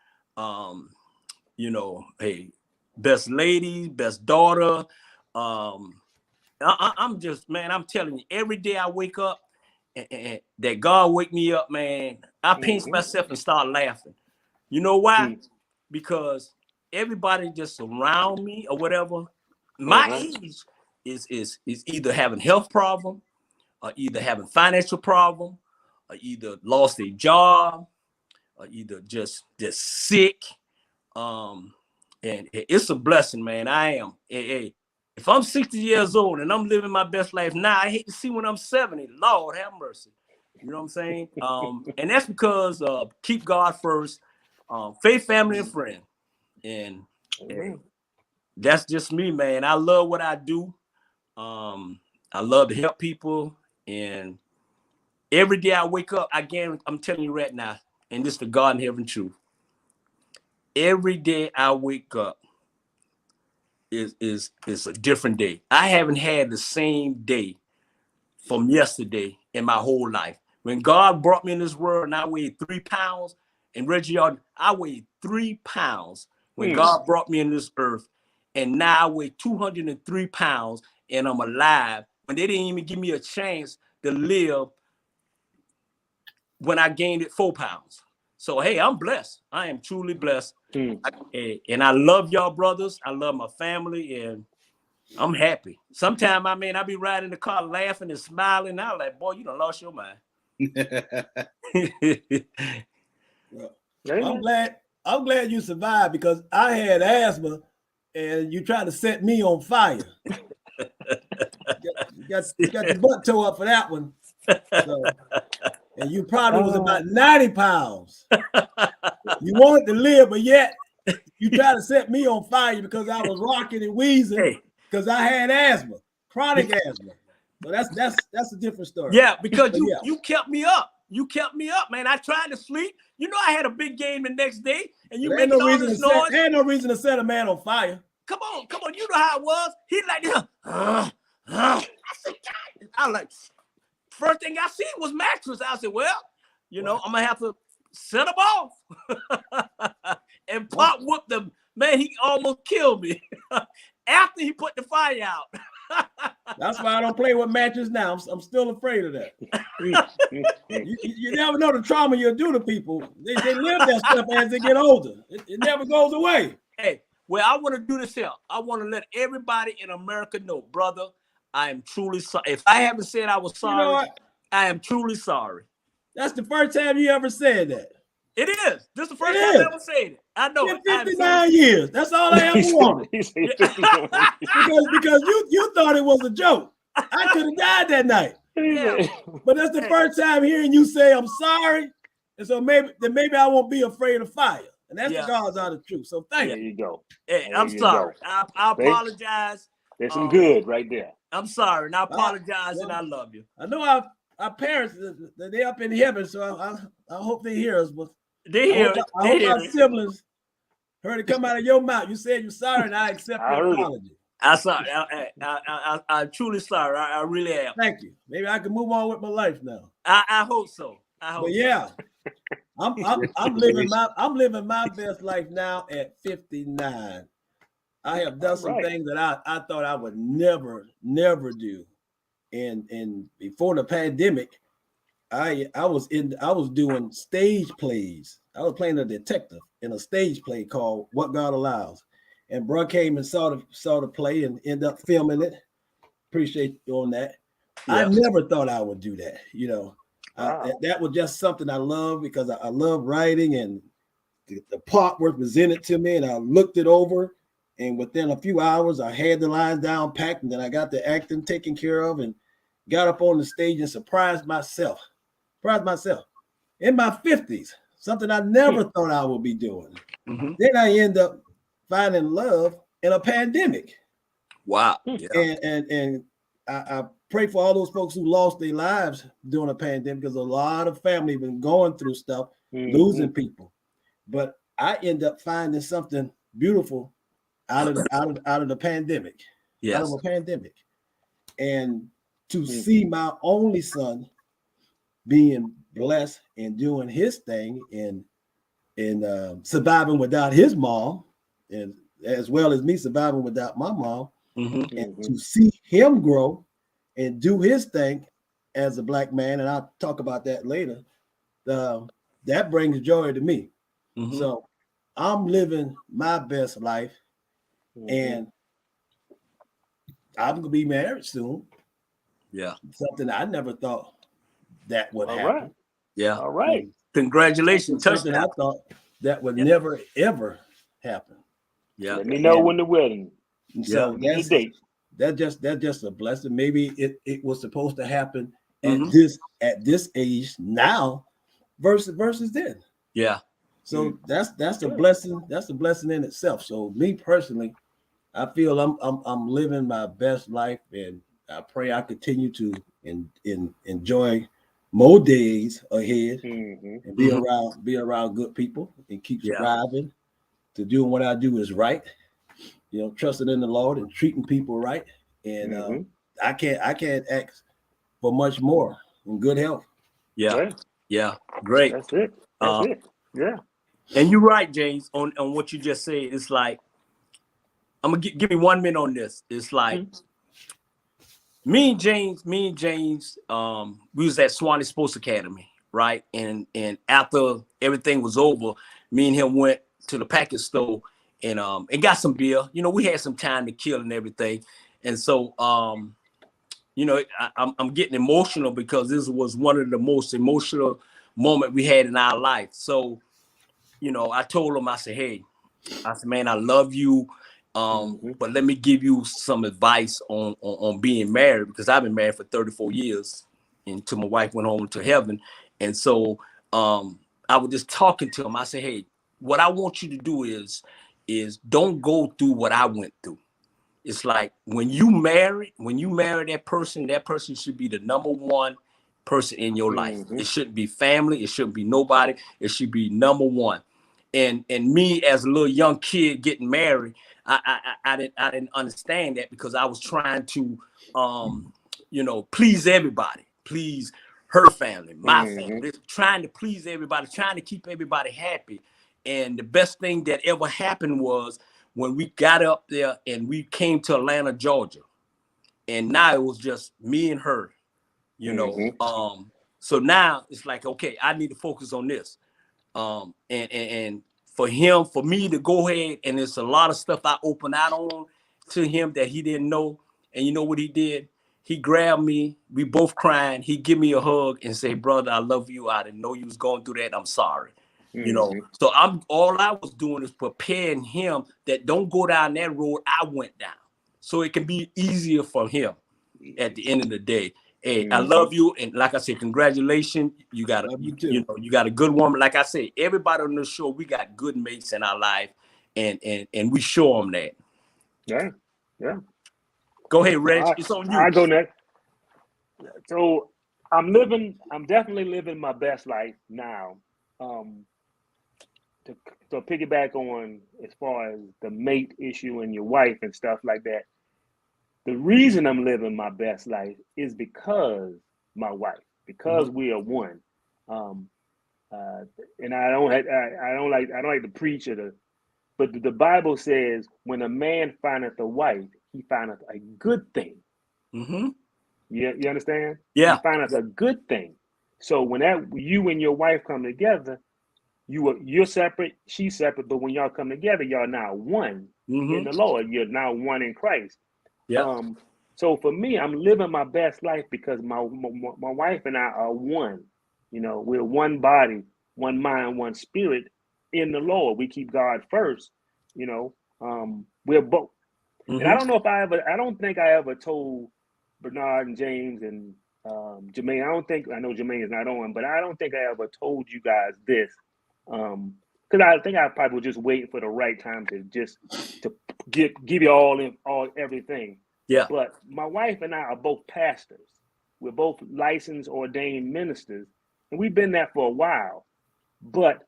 hey, best lady, best daughter. I'm just, man, I'm telling you, every day I wake up and that God wake me up, man, I pinch myself and start laughing. You know why? Because everybody just around me or whatever, my age is either having health problem or either having financial problem or either lost a job or either just sick. And it's a blessing, man. I am. If I'm 60 years old and I'm living my best life now, I hate to see when I'm 70. Lord have mercy. You know what I'm saying? And that's because keep God first, faith, family, and friend. And that's just me, man. I love what I do. I love to help people. And every day I wake up, I'm telling you right now, and this is the God in heaven truth. Every day I wake up is a different day. I haven't had the same day from yesterday in my whole life. When God brought me in this world and I weighed 3 pounds, and Reggie, I weighed 3 pounds when God brought me in this earth, and now I weigh 203 pounds and I'm alive when they didn't even give me a chance to live when I gained it 4 pounds. So, hey, I'm blessed. I am truly blessed. And I love y'all brothers. I love my family, and I'm happy. Sometimes, I be riding in the car laughing and smiling. I'm like, boy, you done lost your mind. I'm glad you survived, because I had asthma and you tried to set me on fire. you got the butt toe up for that one. So, and you probably was about 90 pounds. You wanted to live, but yet you tried to set me on fire because I was rocking and wheezing because I had asthma, chronic asthma. So that's a different story. Yeah, because you kept me up. You kept me up, man. I tried to sleep. You know, I had a big game the next day, and you making all this noise. There ain't no reason to set a man on fire. Come on. You know how it was. He like this. I said, God. I was like, first thing I seen was mattress. I said, well, I'm gonna have to set him off and pop whoop them. Man, he almost killed me after he put the fire out. That's why I don't play with matches now. I'm still afraid of that. you never know the trauma you'll do to people. They live that stuff as they get older. It never goes away. Hey, Well, I want to do this here. I want to let everybody in America know, brother, I am truly sorry. If I haven't said I was sorry, You know what? I am truly sorry. That's the first time you ever said that. It is. This is the first It time is. I ever said it. I know In it. 59 years. That's all I ever wanted. He said 59. because you thought it was a joke. I could have died that night. Yeah. But that's the first time hearing you say I'm sorry. And so maybe I won't be afraid of fire. And that's the God's honest truth. So thank There you. you go. Hey, There I'm you sorry. go. I apologize. There's some good right there. I'm sorry, and I apologize, and I love you. I know our parents, they're up in heaven, so I hope they hear us. But They hear it. I hope our siblings heard it come out of your mouth. You said you're sorry, and I accept your apology. I'm sorry. I'm truly sorry. I really am. Thank you. Maybe I can move on with my life now. I hope so. But yeah, I'm living my best life now at 59. I have done some things that I thought I would never do. And before the pandemic, I was doing stage plays. I was playing a detective in a stage play called What God Allows. And bro came and saw the play and ended up filming it. Appreciate you on that. Yeah. I never thought I would do that. You know, that was just something I love because I love writing, and the part was presented to me, and I looked it over. And within a few hours, I had the lines down packed, and then I got the acting taken care of and got up on the stage and surprised myself in my 50s, something I never thought I would be doing. Mm-hmm. Then I end up finding love in a pandemic. Wow. Yeah. And I pray for all those folks who lost their lives during a pandemic, because a lot of family been going through stuff, losing people. But I end up finding something beautiful out of the pandemic, out of a pandemic, and to see my only son being blessed and doing his thing and surviving without his mom, and as well as me surviving without my mom, and to see him grow and do his thing as a Black man, and I'll talk about that later. That brings joy to me. So I'm living my best life. And I'm gonna be married soon. Yeah, something I never thought that would happen. Right. Yeah. All right. Congratulations. Something I thought that would never ever happen. Yeah. Let me know when the wedding. So that's just a blessing. Maybe it was supposed to happen at this age now versus then. Yeah. So that's a blessing. That's a blessing in itself. So me personally, I feel I'm living my best life, and I pray I continue to enjoy more days ahead and be around good people and keep striving to doing what I do is right. You know, trusting in the Lord and treating people right. And I can't ask for much more in good health. Yeah. Yeah. Great. That's it. That's it. Yeah. And you're right, James, on what you just said. It's like, I'm gonna give me 1 minute on this. It's like me and James, we was at Swanee Sports Academy, right? And after everything was over, me and him went to the package store and got some beer. You know, we had some time to kill and everything. And so you know, I'm getting emotional because this was one of the most emotional moments we had in our life. So, you know, I told him, I said, man, I love you. But let me give you some advice on being married, because I've been married for 34 years until my wife went home to heaven. And so I was just talking to him. I said, hey, what I want you to do is don't go through what I went through. It's like when you marry that person should be the number one person in your life. It shouldn't be family. It shouldn't be nobody. It should be number one. And me as a little young kid getting married, I didn't understand that, because I was trying to, you know, please everybody, please her family, my family, trying to please everybody, trying to keep everybody happy. And the best thing that ever happened was when we got up there and we came to Atlanta, Georgia, and now it was just me and her, you know. So now it's like, okay, I need to focus on this. And for me to go ahead, and there's a lot of stuff I open out on to him that he didn't know. And you know what he did? He grabbed me, we both crying. He give me a hug and say, brother, I love you. I didn't know you was going through that. I'm sorry. You know, so all I was doing is preparing him that don't go down that road I went down. So it can be easier for him at the end of the day. Hey, I love you. And like I said, congratulations. You got you got a good woman. Like I said, everybody on the show, we got good mates in our life, and we show them that. Yeah. Yeah. Go ahead, Reg. It's on you. I go next. So I'm definitely living my best life now. To piggyback on as far as the mate issue and your wife and stuff like that. The reason I'm living my best life is because my wife, because we are one. And I don't like to preach it, but the Bible says when a man findeth a wife, he findeth a good thing. You understand? Yeah. He findeth a good thing. So when you and your wife come together, you're separate, she's separate, but when y'all come together, y'all now one in the Lord. You're now one in Christ. Yeah. So for me, I'm living my best life because my wife and I are one. You know, we're one body, one mind, one spirit in the Lord. We keep God first. You know, we're both. And I don't think I ever told Bernard and James and Jermaine. I know Jermaine is not on, but I don't think I ever told you guys this. Because I think I probably was just waiting for the right time to give you everything. Yeah. But my wife and I are both pastors. We're both licensed, ordained ministers, and we've been that for a while. But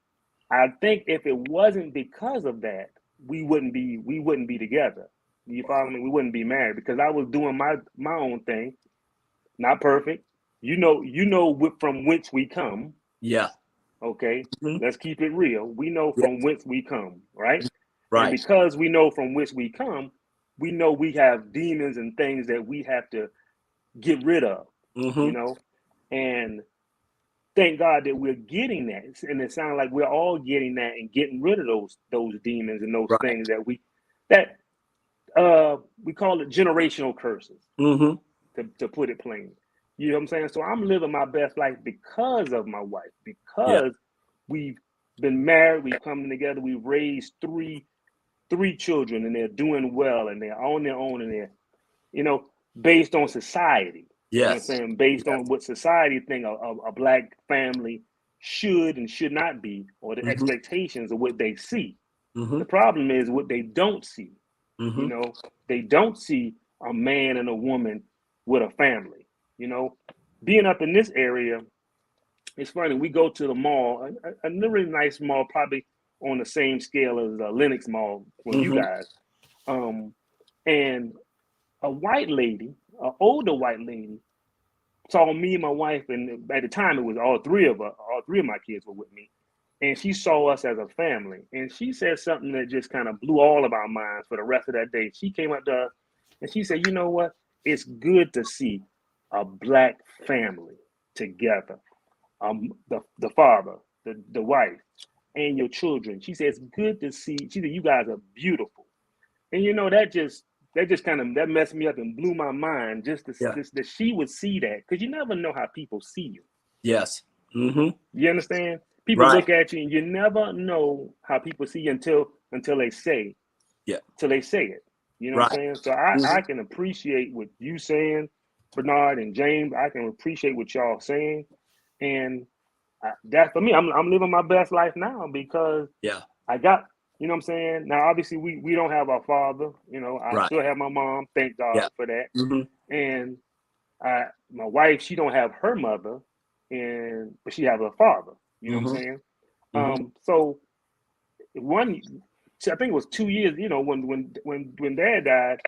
I think if it wasn't because of that, we wouldn't be together. You follow me? We wouldn't be married because I was doing my own thing, not perfect. You know from whence we come. Yeah. Okay, let's keep it real. We know from whence we come, right? Right. And because we know from whence we come, we know we have demons and things that we have to get rid of, you know? And thank God that we're getting that. And it sounds like we're all getting that and getting rid of those demons and those things that we call it generational curses, to put it plain. You know what I'm saying? So I'm living my best life because of my wife, because we've been married, we've come together, we've raised three children, and they're doing well, and they're on their own, and they're, you know, based on society. Yes. You know what I'm saying? Based on what society think a black family should and should not be, or the expectations of what they see. The problem is what they don't see. You know, they don't see a man and a woman with a family. You know, being up in this area, it's funny. We go to the mall, a really nice mall, probably on the same scale as Lenox Mall for you guys. And a white lady, an older white lady, saw me and my wife, and at the time it was all three of my kids were with me. And she saw us as a family. And she said something that just kind of blew all of our minds for the rest of that day. She came up to us and she said, you know what? It's good to see a black family together. The father, the wife, and your children. She said, it's good to see. She said, you guys are beautiful. And you know, that messed me up and blew my mind just that she would see that. Because you never know how people see you. Yes. You understand? People look at you and you never know how people see you until they say it. You know what I'm saying? So I can appreciate what you saying, Bernard and James. I can appreciate what y'all saying. And that for me, I'm living my best life now because I got, you know what I'm saying? Now, obviously, we don't have our father. You know, I still have my mom. Thank God for that. And my wife, she don't have her mother, but she has her father. You know what I'm saying? So I think it was 2 years. You know, when Dad died,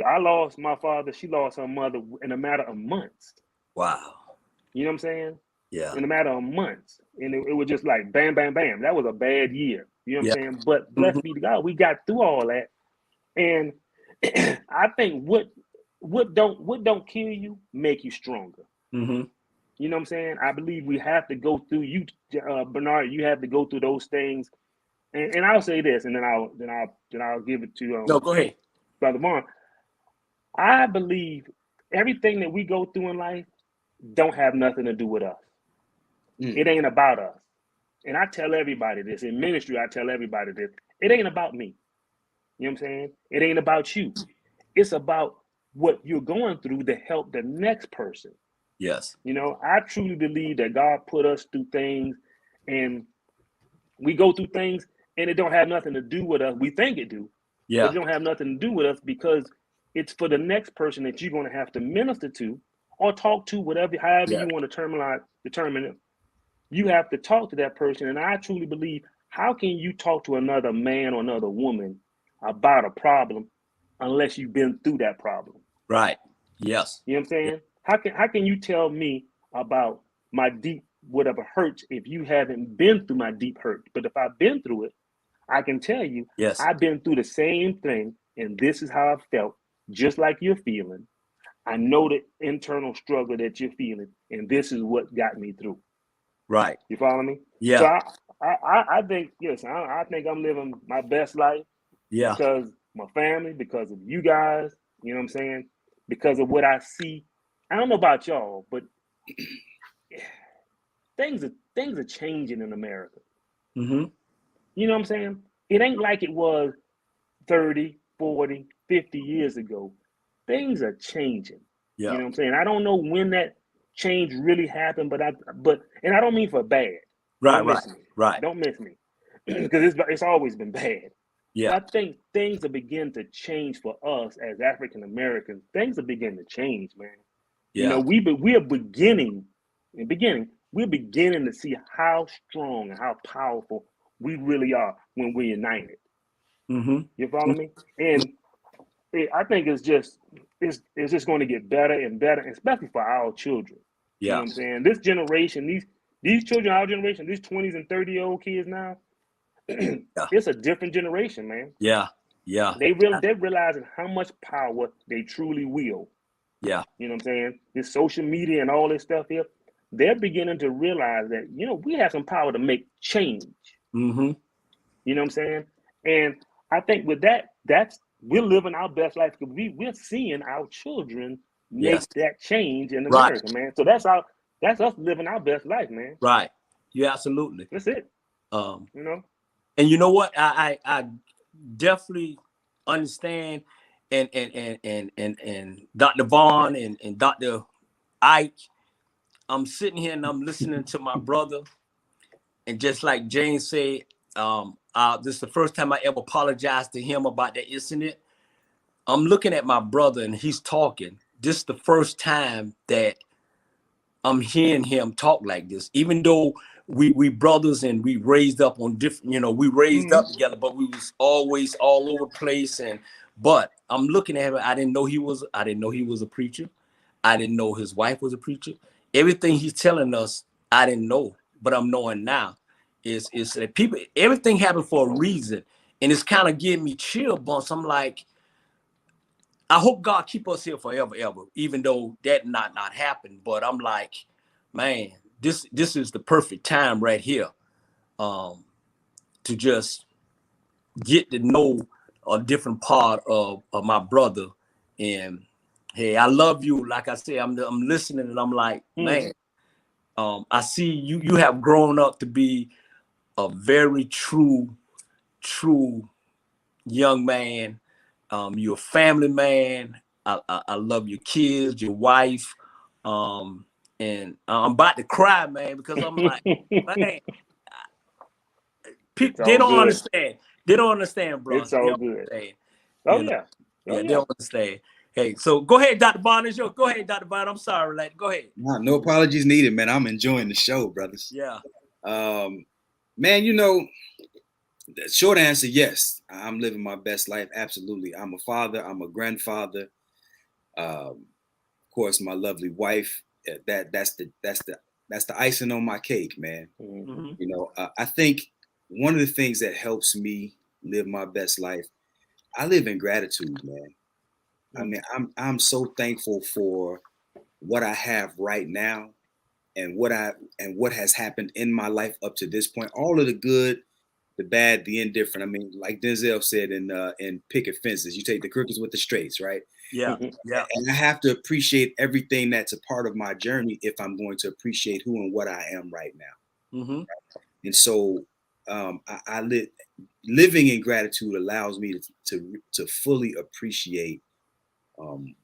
I lost my father. She lost her mother in a matter of months. Wow. You know what I'm saying? Yeah. In a matter of months. And it was just like bam, bam, bam. That was a bad year. You know what I'm saying? But blessed be to God, we got through all that. And I think what don't kill you make you stronger. You know what I'm saying? I believe we have to go through Bernard, you have to go through those things And I'll say this, and then I'll give it to No, go ahead. Brother Vaun. I believe everything that we go through in life don't have nothing to do with us. It ain't about us. And I tell everybody this. In ministry, I tell everybody this. It ain't about me. You know what I'm saying? It ain't about you. It's about what you're going through to help the next person. Yes. You know, I truly believe that God put us through things, and we go through things, and it don't have nothing to do with us. We think it do, Yeah. but it don't have nothing to do with us, because it's for the next person that you're going to have to minister to or talk to, however you want to determine it. You have to talk to that person. And I truly believe, how can you talk to another man or another woman about a problem unless you've been through that problem? Right. Yes. You know what I'm saying? How can you tell me about my deep whatever hurts if you haven't been through my deep hurt? But if I've been through it, I can tell you, Yes. I've been through the same thing, and this is how I felt, just like you're feeling. I know the internal struggle that you're feeling, and this is what got me through. Right. You follow me? Yeah. So I think, yes, I think I'm living my best life. Yeah. Because my family, because of you guys, you know what I'm saying? Because of what I see. I don't know about y'all, but things are changing in America. Mm-hmm. You know what I'm saying? It ain't like it was 30, 40, 50 years ago. Things are changing. Yeah. You know what I'm saying? I don't know when that change really happened, but and I don't mean for bad. Right. Don't miss me. Right. Don't miss me. Because it's always been bad. Yeah. But I think things are beginning to change for us as African Americans. Things are beginning to change, man. Yeah. You know, we're beginning to see how strong and how powerful we really are when we're united. Mm-hmm. You follow me? And I think it's just going to get better and better, especially for our children. Yeah. You know what I'm saying? This generation, these children, our generation, these 20s and 30-year-old kids now, it's a different generation, man. Yeah. Yeah. They're realizing how much power they truly wield. Yeah. You know what I'm saying? This social media and all this stuff here, they're beginning to realize that, you know, we have some power to make change. Mm-hmm. You know what I'm saying? And I think with that, we're living our best life, because we're seeing our children make that change in America, man. So that's us living our best life, man. Right. Yeah, absolutely. That's it. You know. And you know what? I definitely understand, and Dr. Vaun and Dr. Ike. I'm sitting here and I'm listening to my brother, and just like Jane said, this is the first time I ever apologized to him about that incident. I'm looking at my brother and he's talking. This is the first time that I'm hearing him talk like this, even though we brothers and we raised up on different, we raised up together, but we was always all over the place. But I'm looking at him. I didn't know he was a preacher. I didn't know his wife was a preacher. Everything he's telling us, I didn't know, but I'm knowing now is that everything happened for a reason. And it's kind of giving me chill bumps. I'm like, I hope God keep us here forever, ever, even though that not happened. But I'm like, man, this is the perfect time right here, to just get to know a different part of my brother. And hey, I love you. Like I said, I'm listening, and I'm like, man, I see you have grown up to be a very true young man. You're a family man. I love your kids, your wife, and I'm about to cry, man, because I'm like, man, they don't understand. They don't understand, bro. It's all good. Oh yeah, they don't understand. Hey, so go ahead, Dr. Vaun. Go ahead, Dr. Vaun. I'm sorry, lad. Go ahead. No apologies needed, man. I'm enjoying the show, brothers. Yeah. Man, the short answer, yes, I'm living my best life. Absolutely. I'm a father. I'm a grandfather. Of course, my lovely wife. That's the icing on my cake, man. Mm-hmm. I think one of the things that helps me live my best life, I live in gratitude, man. I mean, I'm so thankful for what I have right now, and what has happened in my life up to this point. All of the good, the bad, the indifferent. I mean, like Denzel said in Picket Fences, you take the crookeds with the straights, right? Yeah, yeah. And I have to appreciate everything that's a part of my journey if I'm going to appreciate who and what I am right now. Mm-hmm. And so living in gratitude allows me to fully appreciate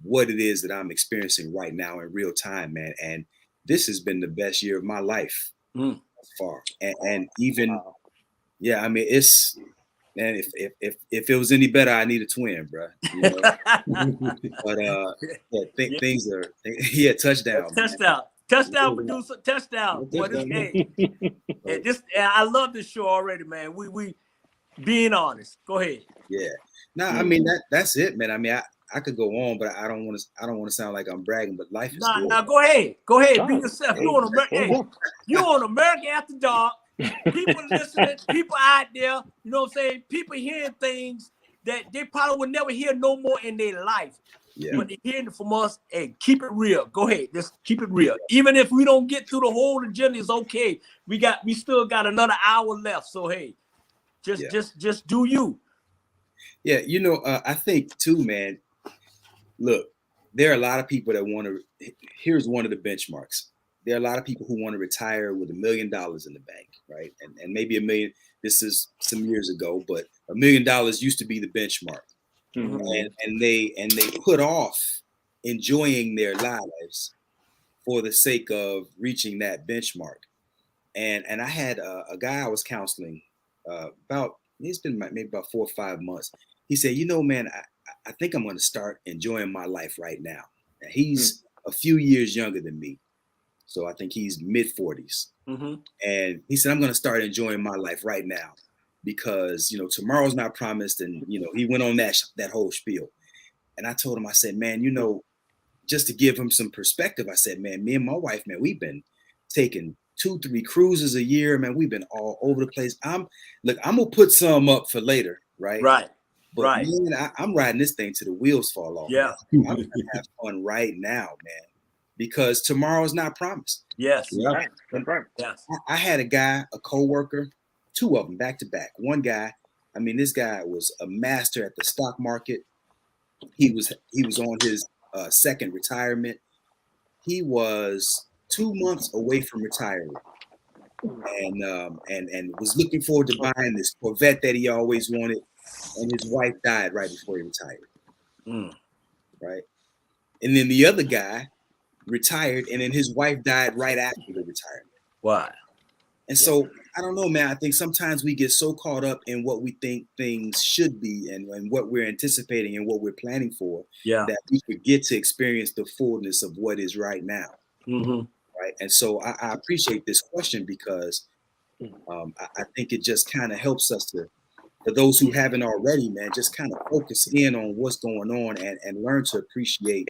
what it is that I'm experiencing right now in real time, man. And this has been the best year of my life thus far. And even, yeah, I mean, it's, man, if it was any better, I need a twin, bro. You know? But things are, yeah, touchdown. Touchdown, producer, touchdown. Boy, this game. I love this show already, man. We being honest. Go ahead. Yeah. No, I mean that's it, man. I mean, I could go on, but I don't want to sound like I'm bragging, but life is good. Nah, go ahead. Go ahead. Be yourself. You on America After Dark. People listening, people out there, you know what I'm saying? People hearing things that they probably would never hear no more in their life. Yeah. But they're hearing it from us, and keep it real. Go ahead. Just keep it real. Even if we don't get through the whole agenda, it's okay. We still got another hour left. So hey, just do you. Yeah, you know, I think too, man. Look, there are a lot of people that want to. Here's one of the benchmarks. There are a lot of people who want to retire with $1 million in the bank, right? And maybe $1 million. This is some years ago, but $1 million used to be the benchmark. Mm-hmm. And they put off enjoying their lives for the sake of reaching that benchmark. And I had a guy I was counseling it's been maybe about 4 or 5 months. He said, you know, man, I think I'm going to start enjoying my life right now. And he's a few years younger than me. So I think he's mid-40s. Mm-hmm. And he said, I'm going to start enjoying my life right now because, you know, tomorrow's not promised. And, you know, he went on that whole spiel. And I told him, I said, man, you know, just to give him some perspective, I said, man, me and my wife, man, we've been taking 2-3 cruises a year, man. We've been all over the place. I'm going to put some up for later, right? Right. But right. Man, I'm riding this thing till the wheels fall off. Yeah. I'm going to have fun right now, man. Because tomorrow's not promised. Yes. Yeah. Right. Yes. I had a coworker, 2 of them back to back. One guy, I mean, this guy was a master at the stock market. He was on his second retirement. He was 2 months away from retiring, and was looking forward to buying this Corvette that he always wanted. And his wife died right before he retired. Right, and then the other guy retired, and then his wife died right after the retirement. Wow. And so I don't know, man. I think sometimes we get so caught up in what we think things should be and what we're anticipating and what we're planning for that we forget to experience the fullness of what is right now. Mm-hmm. Right. And so I appreciate this question because I think it just kind of helps us to, for those who haven't already, man, just kind of focus in on what's going on and learn to appreciate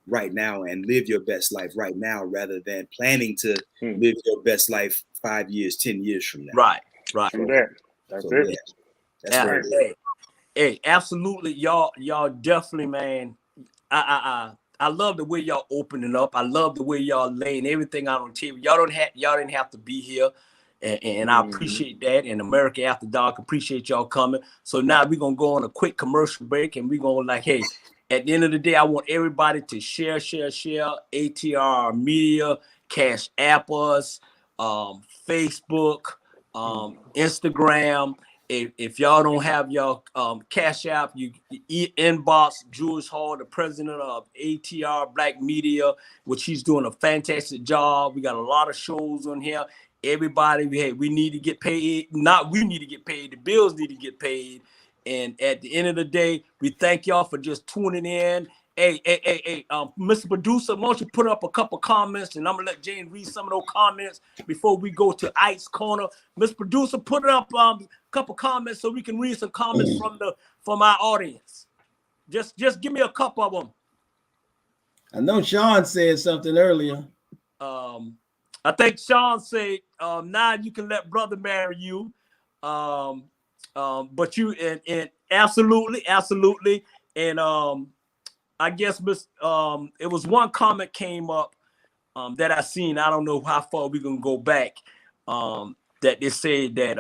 right now and live your best life right now rather than planning to live your best life 5 years, 10 years from now. Right. That's it. Yeah, that's right. Hey, absolutely. Y'all definitely, man. I love the way y'all opening up. I love the way y'all laying everything out on TV. Y'all didn't have to be here. And I appreciate that. And America After Dark appreciate y'all coming. So now we're going to go on a quick commercial break and we're going to hey, at the end of the day, I want everybody to share ATR Media, Cash App us, Facebook, Instagram. If y'all don't have y'all Cash App, you inbox Jules Hall, the president of ATR Black Media, which he's doing a fantastic job. We got a lot of shows on here. Everybody, we need to get paid. Not we need to get paid. The bills need to get paid. And at the end of the day, we thank y'all for just tuning in. Hey, Mr. Producer, why don't you put up a couple comments, and I'm gonna let Jane read some of those comments before we go to Ike's Corner. Mr. Producer, put up a couple comments so we can read some comments from our audience. Just give me a couple of them. I know Sean said something earlier. I think Sean said, now you can let brother marry you. But you and absolutely. And I guess it was one comment came up that I seen. I don't know how far we're gonna go back. That they said that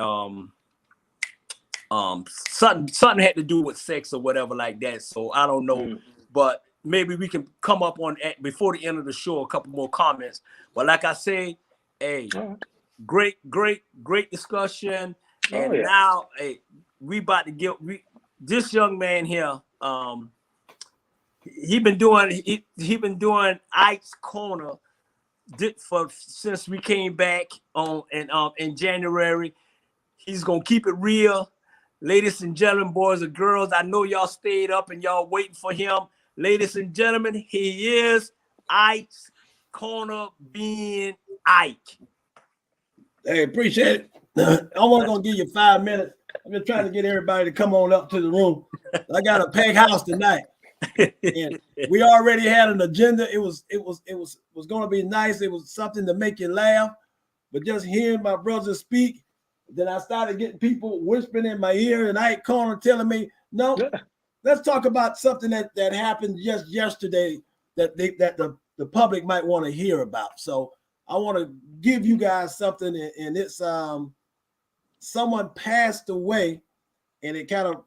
something had to do with sex or whatever like that. So I don't know, but maybe we can come up on before the end of the show a couple more comments. But like I say, hey, great discussion. And now, hey, we about to get this young man here. He been doing Ike's Corner since we came back in January. He's gonna keep it real. Ladies and gentlemen, boys and girls, I know y'all stayed up and y'all waiting for him. Ladies and gentlemen, he is Ike's Corner being Ike. Hey, appreciate it. I'm only gonna give you 5 minutes. I've been trying to get everybody to come on up to the room. I got a packed house tonight. And we already had an agenda. It was gonna be nice. It was something to make you laugh. But just hearing my brother speak, then I started getting people whispering in my ear and Ike Corner telling me, no, let's talk about something that happened just yesterday that the public might want to hear about. So I want to give you guys something, and it's someone passed away, and it kind of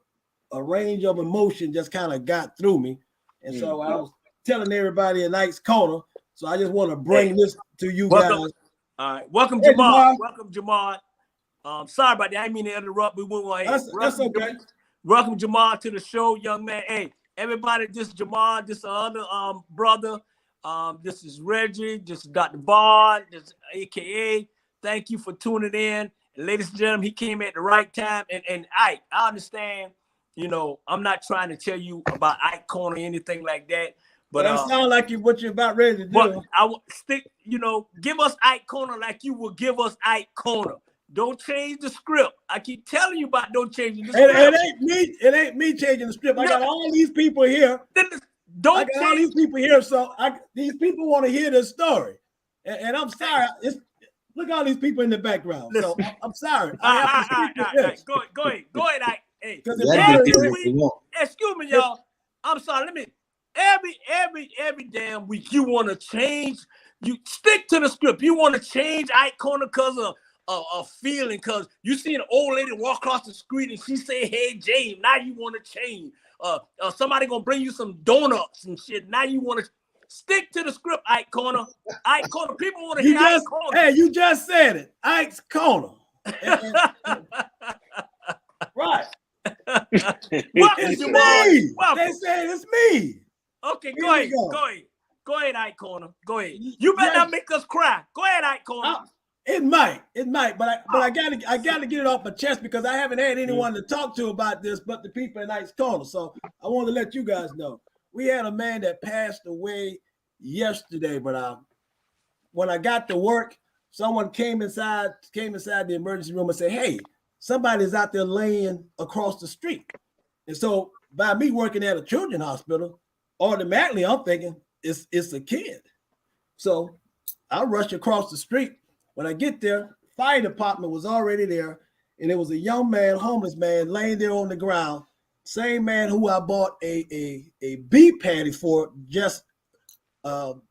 a range of emotion just kind of got through me. And so I was telling everybody in Ike's Corner. So I just want to bring this to you guys. All right. Welcome, Jamal. Welcome, Jamal. Sorry about that. I didn't mean to interrupt. We went ahead. That's okay. Welcome, Jamal, to the show, young man. Hey, everybody, this is Jamal. This is other brother. This is Reggie. This is Dr. Vaun, this is AKA. Thank you for tuning in. And ladies and gentlemen, he came at the right time. And Ike, I understand, you know, I'm not trying to tell you about Ike Corner or anything like that. But that sounds like what you're about ready to do. But I will stick, you know, give us Ike Corner like you will give us Ike Corner. Don't change the script. I keep telling you about don't change the script. It ain't me changing the script. I got all these people here. All these people here. So these people want to hear this story. And I'm sorry. Look at all these people in the background. Listen. So I'm sorry. All right. Go ahead, Ike. Hey, excuse me, y'all. I'm sorry. Every damn week you want to change. You stick to the script. You want to change Ike Corner because of a feeling, because you see an old lady walk across the street and she say, "Hey, James," now you want to change. Somebody gonna bring you some donuts and shit. Now you want to stick to the script, Ike Corner. Ike Corner. People want to hear Ike Corner. Hey, you just said it, Ike's Corner. Right. Welcome, Jamal. They said it's me. Okay, go ahead, Ike Corner. Go ahead. You better not make us cry. Go ahead, Ike Corner. It might, but I gotta get it off my chest because I haven't had anyone to talk to about this but the people in Ike's Corner. So I want to let you guys know. We had a man that passed away yesterday, but when I got to work, someone came inside the emergency room and said, "Hey, somebody's out there laying across the street." And so by me working at a children's hospital, automatically I'm thinking it's a kid. So I rush across the street. When I get there, fire department was already there, and it was a young man, homeless man, laying there on the ground. Same man who I bought a beef patty for just the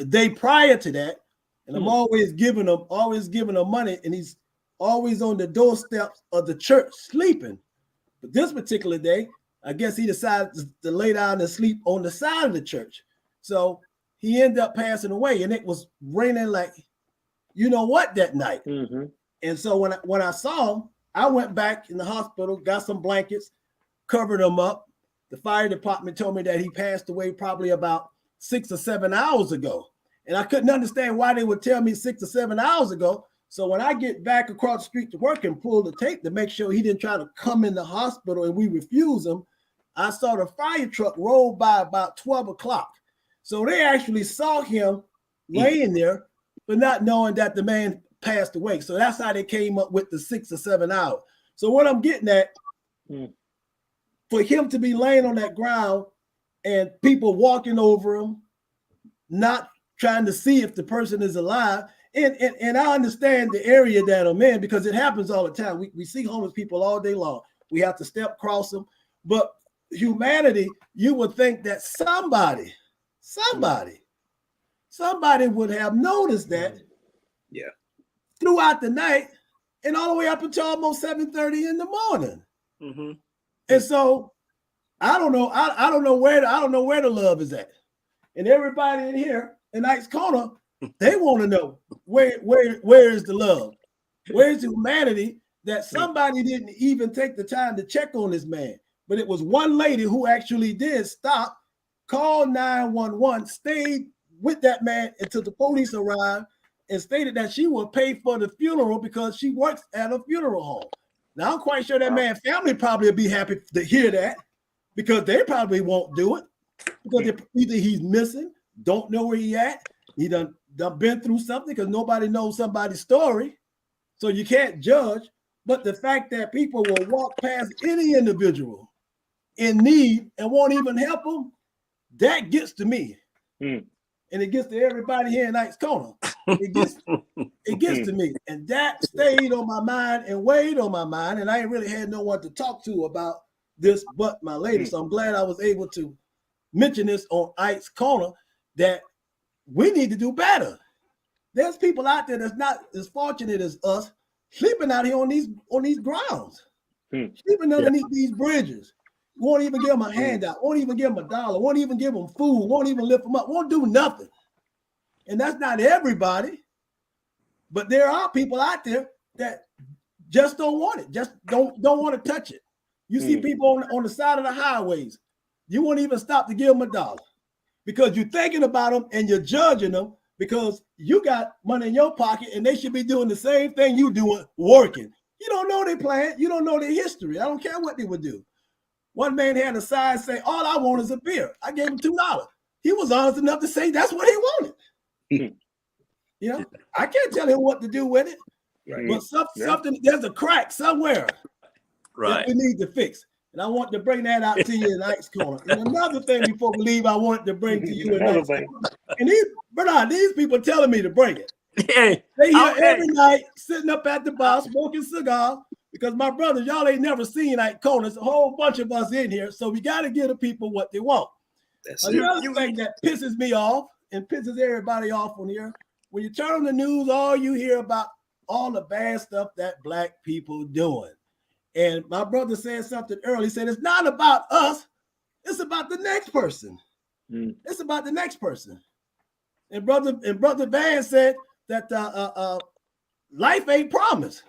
day prior to that, and I'm always giving him money, and he's always on the doorsteps of the church sleeping. But this particular day, I guess he decided to lay down and sleep on the side of the church. So he ended up passing away, and it was raining like you know what that night. And so when I saw him, I went back in the hospital, got some blankets, covered him up. The fire department told me that he passed away probably about 6 or 7 hours ago. And I couldn't understand why they would tell me 6 or 7 hours ago. So when I get back across the street to work and pull the tape to make sure he didn't try to come in the hospital and we refuse him, I saw the fire truck roll by about 12 o'clock. So they actually saw him laying there, but not knowing that the man passed away. So that's how they came up with the 6 or 7 hours. So what I'm getting at, for him to be laying on that ground and people walking over him, not trying to see if the person is alive. And I understand the area that I'm in because it happens all the time. We see homeless people all day long. We have to step across them. But humanity, you would think that somebody would have noticed that throughout the night and all the way up until almost 7:30 in the morning. Mm-hmm. And so I don't know. I don't know where the love is at. And everybody in here in Ike's Corner, they want to know where is the love? Where's the humanity that somebody didn't even take the time to check on this man? But it was one lady who actually did stop, called 911, stayed with that man until the police arrived, and stated that she would pay for the funeral because she works at a funeral home. Now I'm quite sure that man's family probably would be happy to hear that, because they probably won't do it, because either he's missing, don't know where he at, he done been through something, because nobody knows somebody's story, so you can't judge. But the fact that people will walk past any individual in need and won't even help them, that gets to me. And it gets to everybody here in Ike's Corner. It gets to me. And that stayed on my mind and weighed on my mind. And I ain't really had no one to talk to about this but my lady. So I'm glad I was able to mention this on Ike's Corner, that we need to do better. There's people out there that's not as fortunate as us, sleeping out here on these grounds, sleeping underneath these bridges. Won't even give them a handout, won't even give them $1, won't even give them food, won't even lift them up, won't do nothing. And that's not everybody, but there are people out there that just don't want it, just don't want to touch it. You see people on the side of the highways, you won't even stop to give them $1 because you're thinking about them and you're judging them because you got money in your pocket and they should be doing the same thing you doing, working. You don't know their plan, you don't know their history. I don't care what they would do. One man had a sign say, "All I want is a beer." I gave him $2. He was honest enough to say that's what he wanted. You know, I can't tell him what to do with it, but something, there's a crack somewhere that we need to fix. And I want to bring that out to you in Ike's Corner. And another thing before we leave, I want to bring to you in Ike's Corner. And these people telling me to bring it. They here every night sitting up at the bar smoking cigars. Because my brothers, y'all ain't never seen Ike's Corner. There's a whole bunch of us in here. So we got to give the people what they want. Another thing that pisses me off and pisses everybody off on here, when you turn on the news, all you hear about all the bad stuff that Black people doing. And my brother said something earlier. He said, it's not about us. It's about the next person. It's about the next person. And brother Van said that life ain't promised.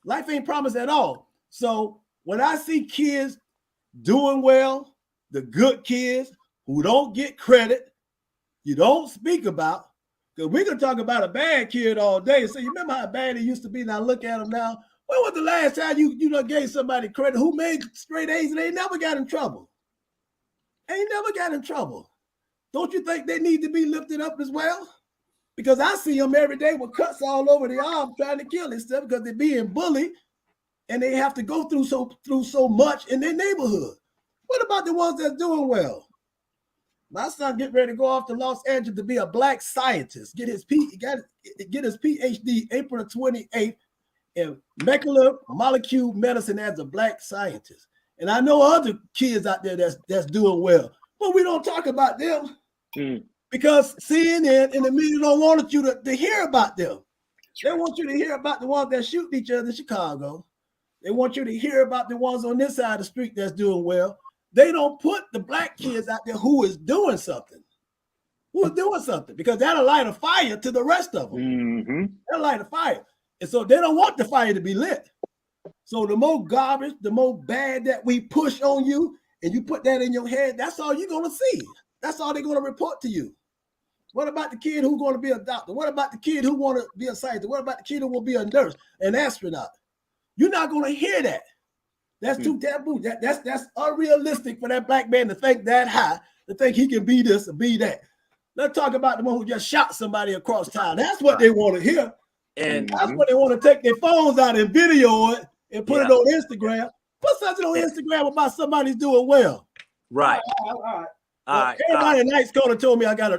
Life ain't promised at all. So when I see kids doing well, the good kids who don't get credit, you don't speak about, because we can talk about a bad kid all day. So you remember how bad he used to be? Now look at him now. When was the last time you gave somebody credit who made straight A's and they never got in trouble? Ain't never got in trouble. Don't you think they need to be lifted up as well? Because I see them every day with cuts all over their arm trying to kill themselves because they're being bullied and they have to go through so much in their neighborhood. What about the ones that's doing well? My son getting ready to go off to Los Angeles to be a Black scientist, get his PhD April 28th in molecular molecule medicine as a Black scientist. And I know other kids out there that's doing well, but we don't talk about them. Because CNN and the media don't want you to hear about them. They want you to hear about the ones that shoot each other in Chicago. They want you to hear about the ones on this side of the street that's doing well. They don't put the Black kids out there who is doing something. Because that'll light a fire to the rest of them. That'll light a fire. And so they don't want the fire to be lit. So the more garbage, the more bad that we push on you, and you put that in your head, that's all you're going to see. That's all they're going to report to you. What about the kid who's going to be a doctor? What about the kid who want to be a scientist? What about the kid who will be a nurse, an astronaut? You're not going to hear that. That's too taboo. That's unrealistic for that Black man to think that high, to think he can be this or be that. Let's talk about the one who just shot somebody across town. That's what they want to hear. And that's what they want to take their phones out and video it and put it on Instagram. Put something on Instagram about somebody's doing well. Right. All right. Everybody in Ike's Corner told me I gotta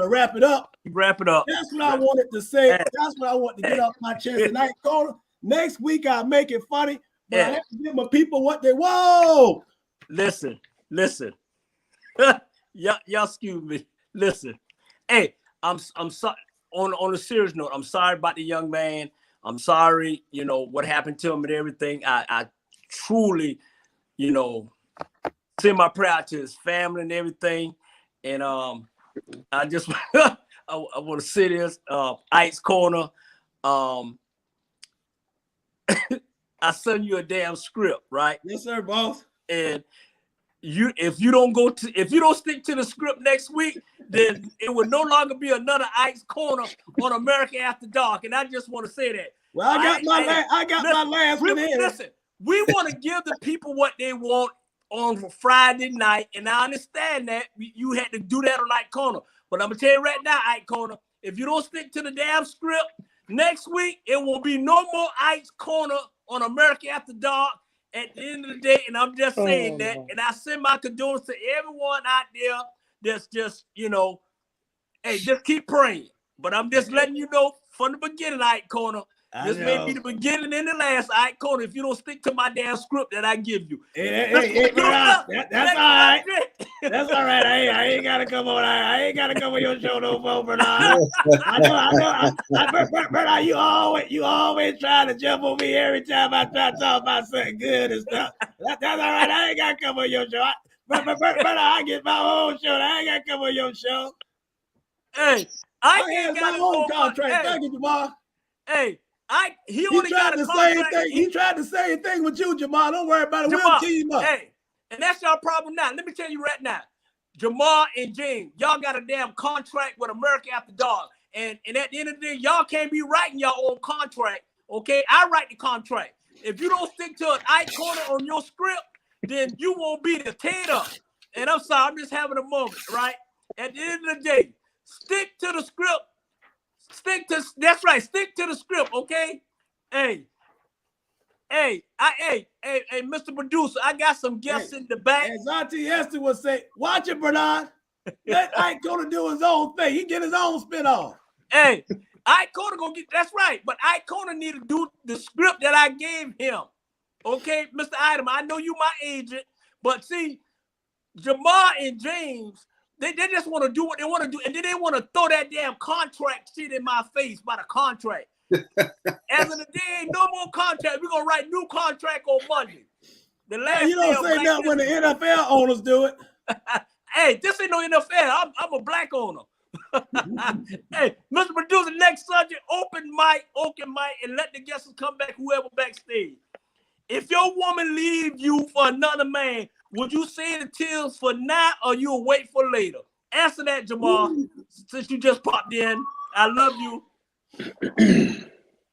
wrap it up. Wrap it up. That's what I wanted to say. That's what I want to get off my chest in Ike's Corner. Next week I'll make it funny, but I have to give my people what they want. Listen. y'all excuse me. Listen. Hey, I'm sorry. On a serious note, I'm sorry about the young man. I'm sorry, what happened to him and everything. I truly, you know, send my prayer out to his family and everything. And I just I want to say this, Ike's Corner. I send you a damn script, right? Yes, sir, boss. And if you don't stick to the script next week, then it will no longer be another Ike's Corner on America After Dark. And I just want to say that. Well, I got my last one here. Listen, we want to give the people what they want on Friday night, and I understand that you had to do that on Ike Corner. But I'm gonna tell you right now, Ike Corner, if you don't stick to the damn script next week, it will be no more Ike's Corner on America After Dark. At the end of the day, and I'm just saying that, and I send my condolences to everyone out there that's just, you know, hey, just keep praying. But I'm just letting you know from the beginning, Ike Corner, this may be the beginning and the last, Ike Corner, if you don't stick to my damn script that I give you. Hey, that's all right. That's all right. I ain't gotta come on. I ain't gotta come on your show no more, Bernard. I know. Bernard, you always trying to jump on me every time I try to talk about something good and stuff. That's all right. I ain't gotta come on your show. Bernard, I get my own show. I ain't gotta come on your show. Hey, I have my own contract. Thank you, Jamal. Hey, he only got a contract. He tried the same thing with you, Jamal. Don't worry about it. Jamal, we'll team up. Hey, and that's your problem now. Let me tell you right now, Jamal and James, y'all got a damn contract with America After Dark. And at the end of the day, y'all can't be writing your own contract. Okay, I write the contract. If you don't stick to an Ike Corner on your script, then you won't be the tater. And I'm sorry, I'm just having a moment, right? At the end of the day, stick to the script. That's right. Stick to the script, okay? Hey, Mr. Producer, I got some guests in the back. As Auntie Esther would say, watch it, Bernard. Let Ike Corner do his own thing. He get his own spinoff. Hey, Ike Corner gonna get, that's right. But Ike Corner need to do the script that I gave him. Okay, Mr. Item, I know you my agent, but see, Jamal and James, they just want to do what they want to do, and then they want to throw that damn contract shit in my face by the contract. As of the day, ain't no more contract. We're gonna write new contract on Monday. The last you don't say nothing when the NFL owners do it. Hey, this ain't no NFL. I'm a black owner. Hey, Mr. Producer, next subject, open mic, and let the guests come back, whoever backstage. If your woman leave you for another man, would you say the tears for now or you'll wait for later? Answer that, Jamal, since you just popped in. I love you.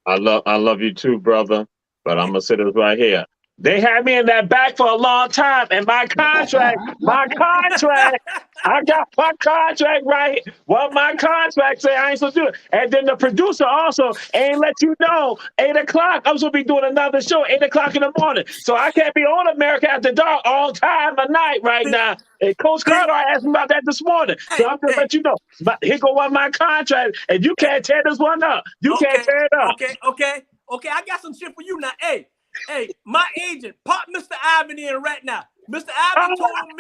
I love you too, brother. But I'm gonna sit this right here. They had me in that back for a long time, and my contract, I got my contract right. Well, my contract say I ain't supposed to do it. And then the producer also ain't let you know 8 o'clock. I'm supposed to be doing another show 8 o'clock in the morning. So I can't be on America After Dark all time of night right now. And Coach Carter asked me about that this morning. So I'm gonna let you know. But here go on my contract, and you can't tear this one up. You can't tear it up. Okay. I got some shit for you now. Hey, my agent, pop Mr. Ivan in right now. Mr. Ivan told me.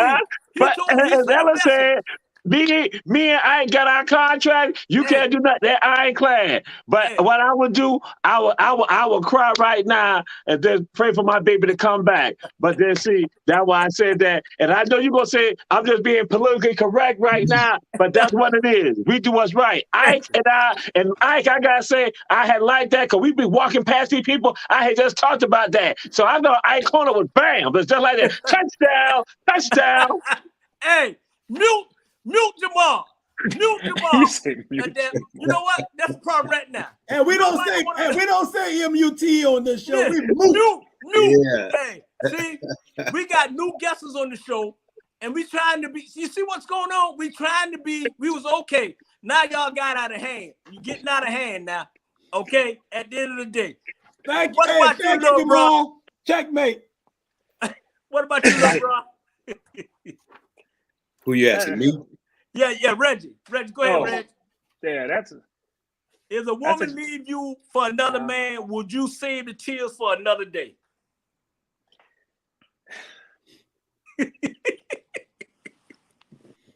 But as Ella said, me and Ike got our contract. You can't do nothing. That ironclad. But what I would do, I would cry right now and then pray for my baby to come back. But then see, that's why I said that. And I know you're gonna say I'm just being politically correct right now, but that's what it is. We do what's right. Ike, I gotta say, I had liked that because we be walking past these people. I had just talked about that. So I know Ike Corner was bam. It's just like that. Touchdown. Hey, mute Jamal. Mute Jamal. And then, you know what? That's the problem right now. And we don't say MUT on this show. Yeah. We mute. Yeah. Hey, see, we got new guests on the show, and we trying to be. You see what's going on? We was okay. Now y'all got out of hand. You getting out of hand now. Okay. At the end of the day. Thank you, bro. Checkmate. What about you, little bro? Who you asking, me? Yeah, Reggie. Reggie, go ahead, Reggie. Yeah, if a woman leave you for another man, would you save the tears for another day?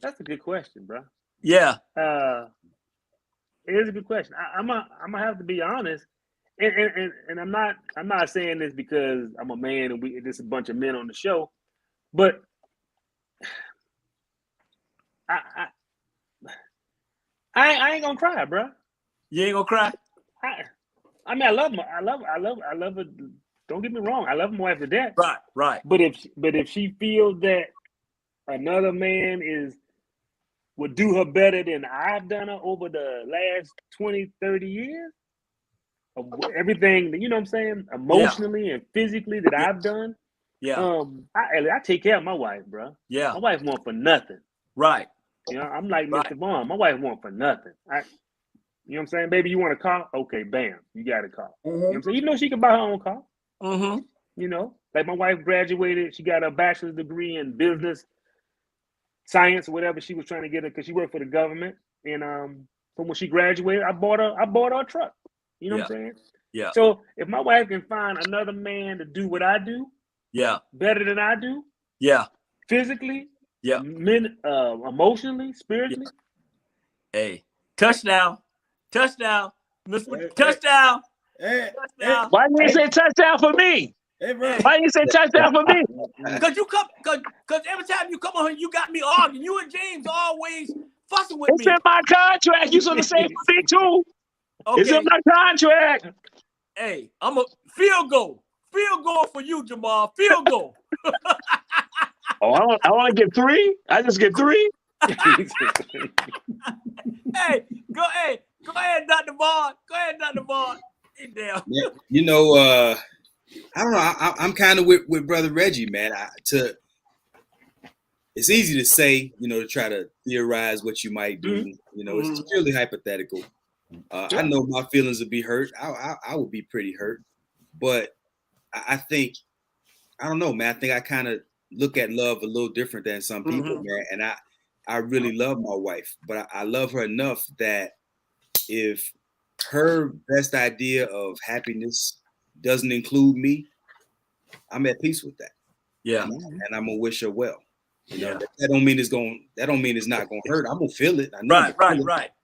That's a good question, bro. Yeah. It is a good question. I'm gonna have to be honest. and I'm not saying this because I'm a man and there's a bunch of men on the show, but I ain't gonna cry, bro. You ain't gonna cry? I mean, I love her. Don't get me wrong, I love my wife to death. Right. But if she feels that another man would do her better than I've done her over the last 20, 30 years, of everything, you know what I'm saying, emotionally and physically that I've done. Yeah. I take care of my wife, bro. Yeah. My wife want for nothing. Right. You know, I'm like Mr. Vaun. My wife want for nothing. You know what I'm saying? Baby, you want a car? Okay, bam. You got a car. You know what I'm saying? Even though she can buy her own car. You know, like my wife graduated. She got a bachelor's degree in business science or whatever she was trying to get her because she worked for the government. And so when she graduated, I bought her a truck. You know what I'm saying? Yeah. So if my wife can find another man to do what I do, better than I do, physically, emotionally, spiritually. Hey, touchdown, touchdown, touchdown. Hey, touchdown. Why didn't you say touchdown for me? Hey, bro. Why didn't you say touchdown for me? Because every time you come on here, you got me arguing. You and James always fussing with It's me. in my contract. You supposed to say for me too. Okay. It's in my contract. Hey, I'm a field goal for you, Jamal. Field goal. Oh, I want to get 3. I just get 3. Hey, go ahead, Dr. Vaun. Go ahead, Dr. Vaun. Yeah, you know, I don't know. I'm kind of with Brother Reggie, man. It's easy to say, you know, to try to theorize what you might do. You know, it's purely hypothetical. I know my feelings would be hurt. I would be pretty hurt. But I think, I don't know, man. I think I kind of look at love a little different than some people, man. And I really love my wife, but I love her enough that if her best idea of happiness doesn't include me, I'm at peace with that. Yeah. And I'm gonna wish her well. You know, that don't mean it's not gonna hurt. I'm gonna feel it. I know Right.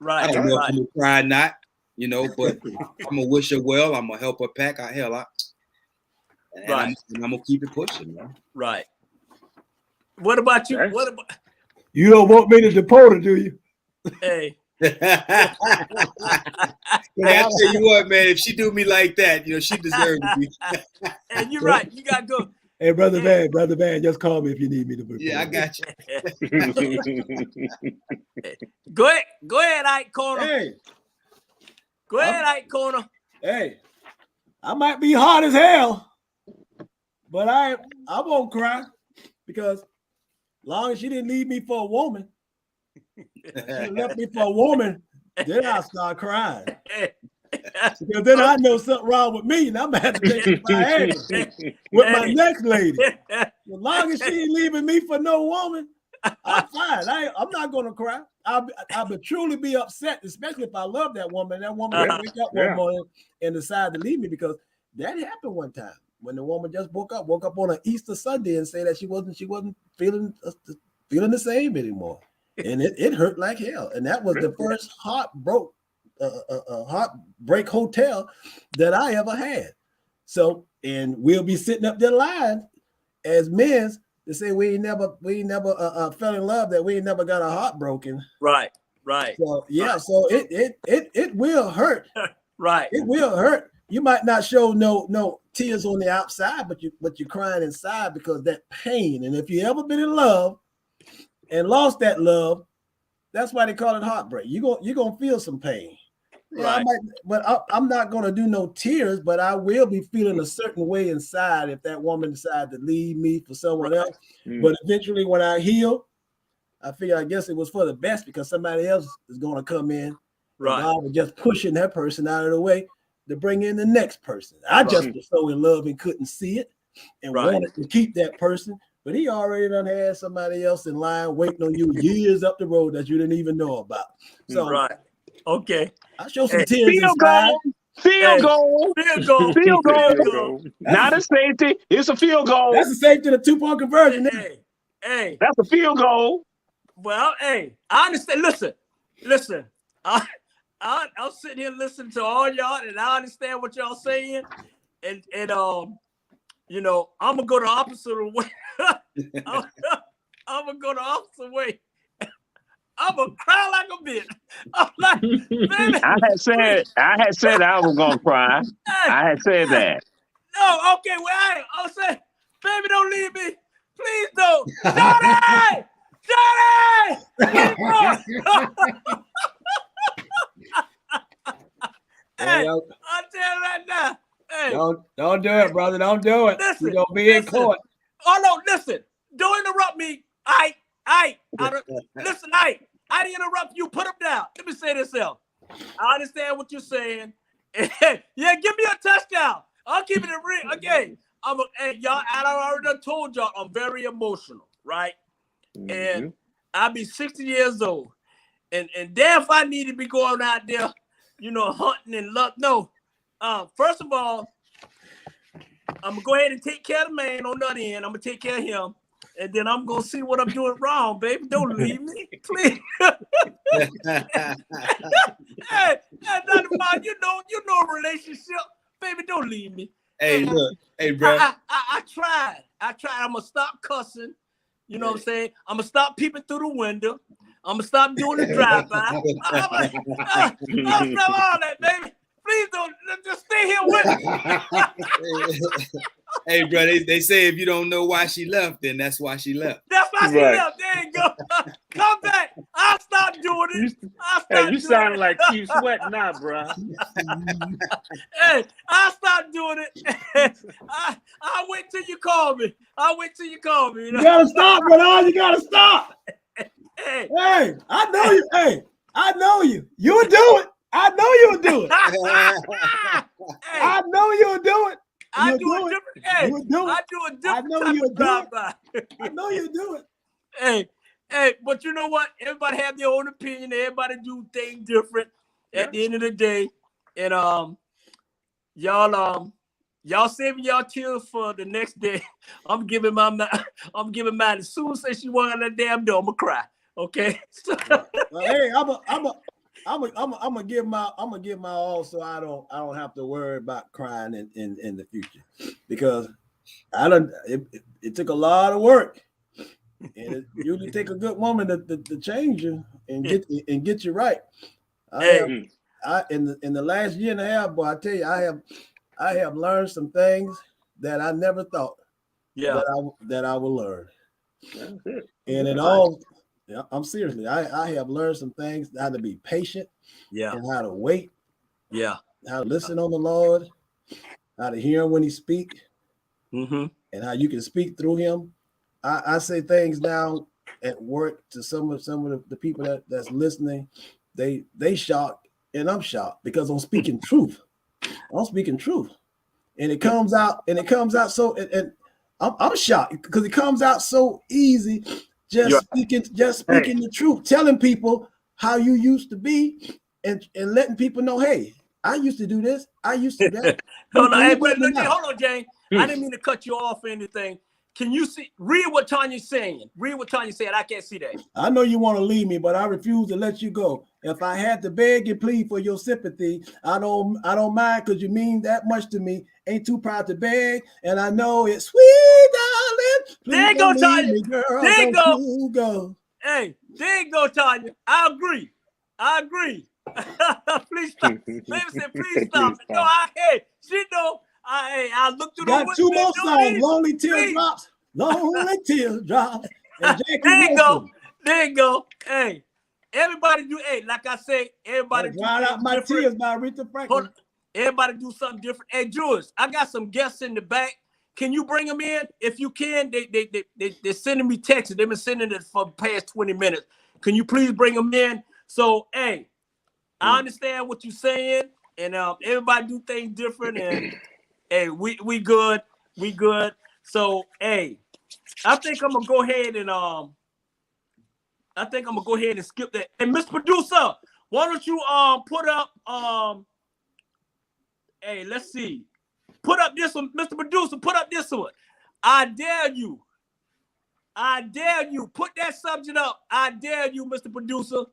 I don't know if I'm gonna cry or not, you know, but I'm gonna wish her well. I'm gonna help her pack. I'm gonna keep it pushing, man. Right. What about you? You don't want me to deport her, do you? Hey. I tell you what, man, if she do me like that, you know, she deserves me. And you're right. You gotta go. Hey, Brother Van, just call me if you need me to deport. Yeah, I got you. Go ahead, Ike Corner. Hey. Go ahead, Ike Corner. Hey, I might be hard as hell, but I won't cry because long as she didn't leave me for a woman, she left me for a woman, then I'll start crying. Because then I know something wrong with me, and I'm gonna have to take my ass with my next lady. As long as she ain't leaving me for no woman, I'm fine. I'm not gonna cry. I'll truly be upset, especially if I love that woman. That woman will wake up one morning and decide to leave me, because that happened one time when the woman just woke up on an Easter Sunday and say that she wasn't feeling the same anymore, and it hurt like hell. And that was the first heartbreak hotel that I ever had. So, and we'll be sitting up there lying as men to say we ain't never fell in love, that we ain't never got our heart broken. Right. So so it will hurt. Right. It will hurt. You might not show no tears on the outside, but you're crying inside because that pain. And if you ever been in love and lost that love, that's why they call it heartbreak. You're gonna feel some pain. Yeah, Right. I'm not gonna do no tears, but I will be feeling a certain way inside if that woman decides to leave me for someone else. But eventually, when I heal, I figure I guess it was for the best, because somebody else is gonna come in. Right. God was just pushing that person out of the way to bring in the next person. I just was so in love and couldn't see it and wanted to keep that person, but he already done had somebody else in line waiting on you years up the road that you didn't even know about. So Okay. I show some tears inside. Field goal. Not a safety. It's a field goal. That's a safety to 2-point conversion. Hey. That's a field goal. Well, hey, I understand. Listen. I'm sitting here listening to all y'all, and I understand what y'all saying, and you know, I'm gonna go the opposite way. I'm gonna go the opposite way. I'm gonna cry like a bitch. I'm like, baby. I had said I was gonna cry. Hey, I had said that. No, okay, well, I'll say, baby, don't leave me. Please don't. Johnny! Johnny! Please don't. Hey, I'll tell you right now. Hey, don't do it, brother. Don't do it. Listen, You're gonna be in court. Oh no, listen. Don't interrupt me. Listen, I didn't interrupt you. Put him down. Let me say this out. I understand what you're saying. Yeah, give me a touchdown. I'll keep it real. Okay. Y'all, I already told y'all I'm very emotional, right? And I'll be 60 years old. And damn if I need to be going out there, you know, hunting and luck. No. First of all, I'm gonna go ahead and take care of the man on that end. I'm gonna take care of him. And then I'm gonna see what I'm doing wrong, baby. Don't leave me, please. Hey, nothing about you know relationship, baby. Don't leave me. Hey, look, hey, bro. I tried. I'm gonna stop cussing. You know what I'm saying? I'm gonna stop peeping through the window. I'm gonna stop doing the drive-by. I'll stop all that, baby. Please don't just stay here with me. Hey, bro, they say if you don't know why she left, then that's why she left. That's why she left. There you go. Come back. I'll stop doing it. You sound like Keith Sweat now, bro. Hey, I'll stop doing it. I'll wait till you call me. You know? You gotta stop, brother. You gotta stop. Hey, I know you. Hey, I know you. You'll do it. I know you'll do it. Hey, I know you'll do it. I do it different. Hey, I do a different type of drive-by. I know you'll do it. Hey, but you know what? Everybody have their own opinion. Everybody do things different at the end of the day. And y'all saving y'all tears for the next day. I'm giving mine as soon as she walk out that damn door, I'm gonna cry. Okay. Hey, I'm gonna give my all, so I don't have to worry about crying in the future, because it took a lot of work, and it usually take a good woman to change you and get you right. In the last year and a half, boy, I tell you, I have learned some things that I never thought that I will learn, and in all. Yeah, I'm seriously. I have learned some things, how to be patient, and how to wait, how to listen on the Lord, how to hear him when he speak, and how you can speak through him. I say things now at work to some of the people that's listening. They shocked, and I'm shocked, because I'm speaking truth. And it comes out so, and I'm shocked because it comes out so easy. Just speaking the truth, telling people how you used to be, and letting people know, hey, I used to do this. I used to do that. Hold on, Jane. I didn't mean to cut you off or anything. Can you read what Tanya's saying? Read what Tanya said. I can't see that. I know you want to leave me, but I refuse to let you go. If I had to beg and plead for your sympathy, I don't mind, because you mean that much to me. Ain't too proud to beg, and I know it's sweet, darling. There you go, Tanya. There you go. Hey, there you go, Tanya. I agree. Please stop. Baby said, please stop. No, she know. I looked through got two more songs. Lonely Teardrops. Lonely Teardrops. And there you go. Hey, everybody do. Hey, like I say, everybody do. Drown Out My Tears by Aretha Franklin. Everybody do something different. Hey, Jules, I got some guests in the back. Can you bring them in? If you can, they're sending me texts. They've been sending it for the past 20 minutes. Can you please bring them in? So, hey, I understand what you're saying, and everybody do things different, and hey, we good. So, hey, I think I'm gonna go ahead and skip that. And Mr. Producer, why don't you put up hey, let's see. Put up this one, Mr. Producer. Put up this one. I dare you. Put that subject up. I dare you, Mr. Producer.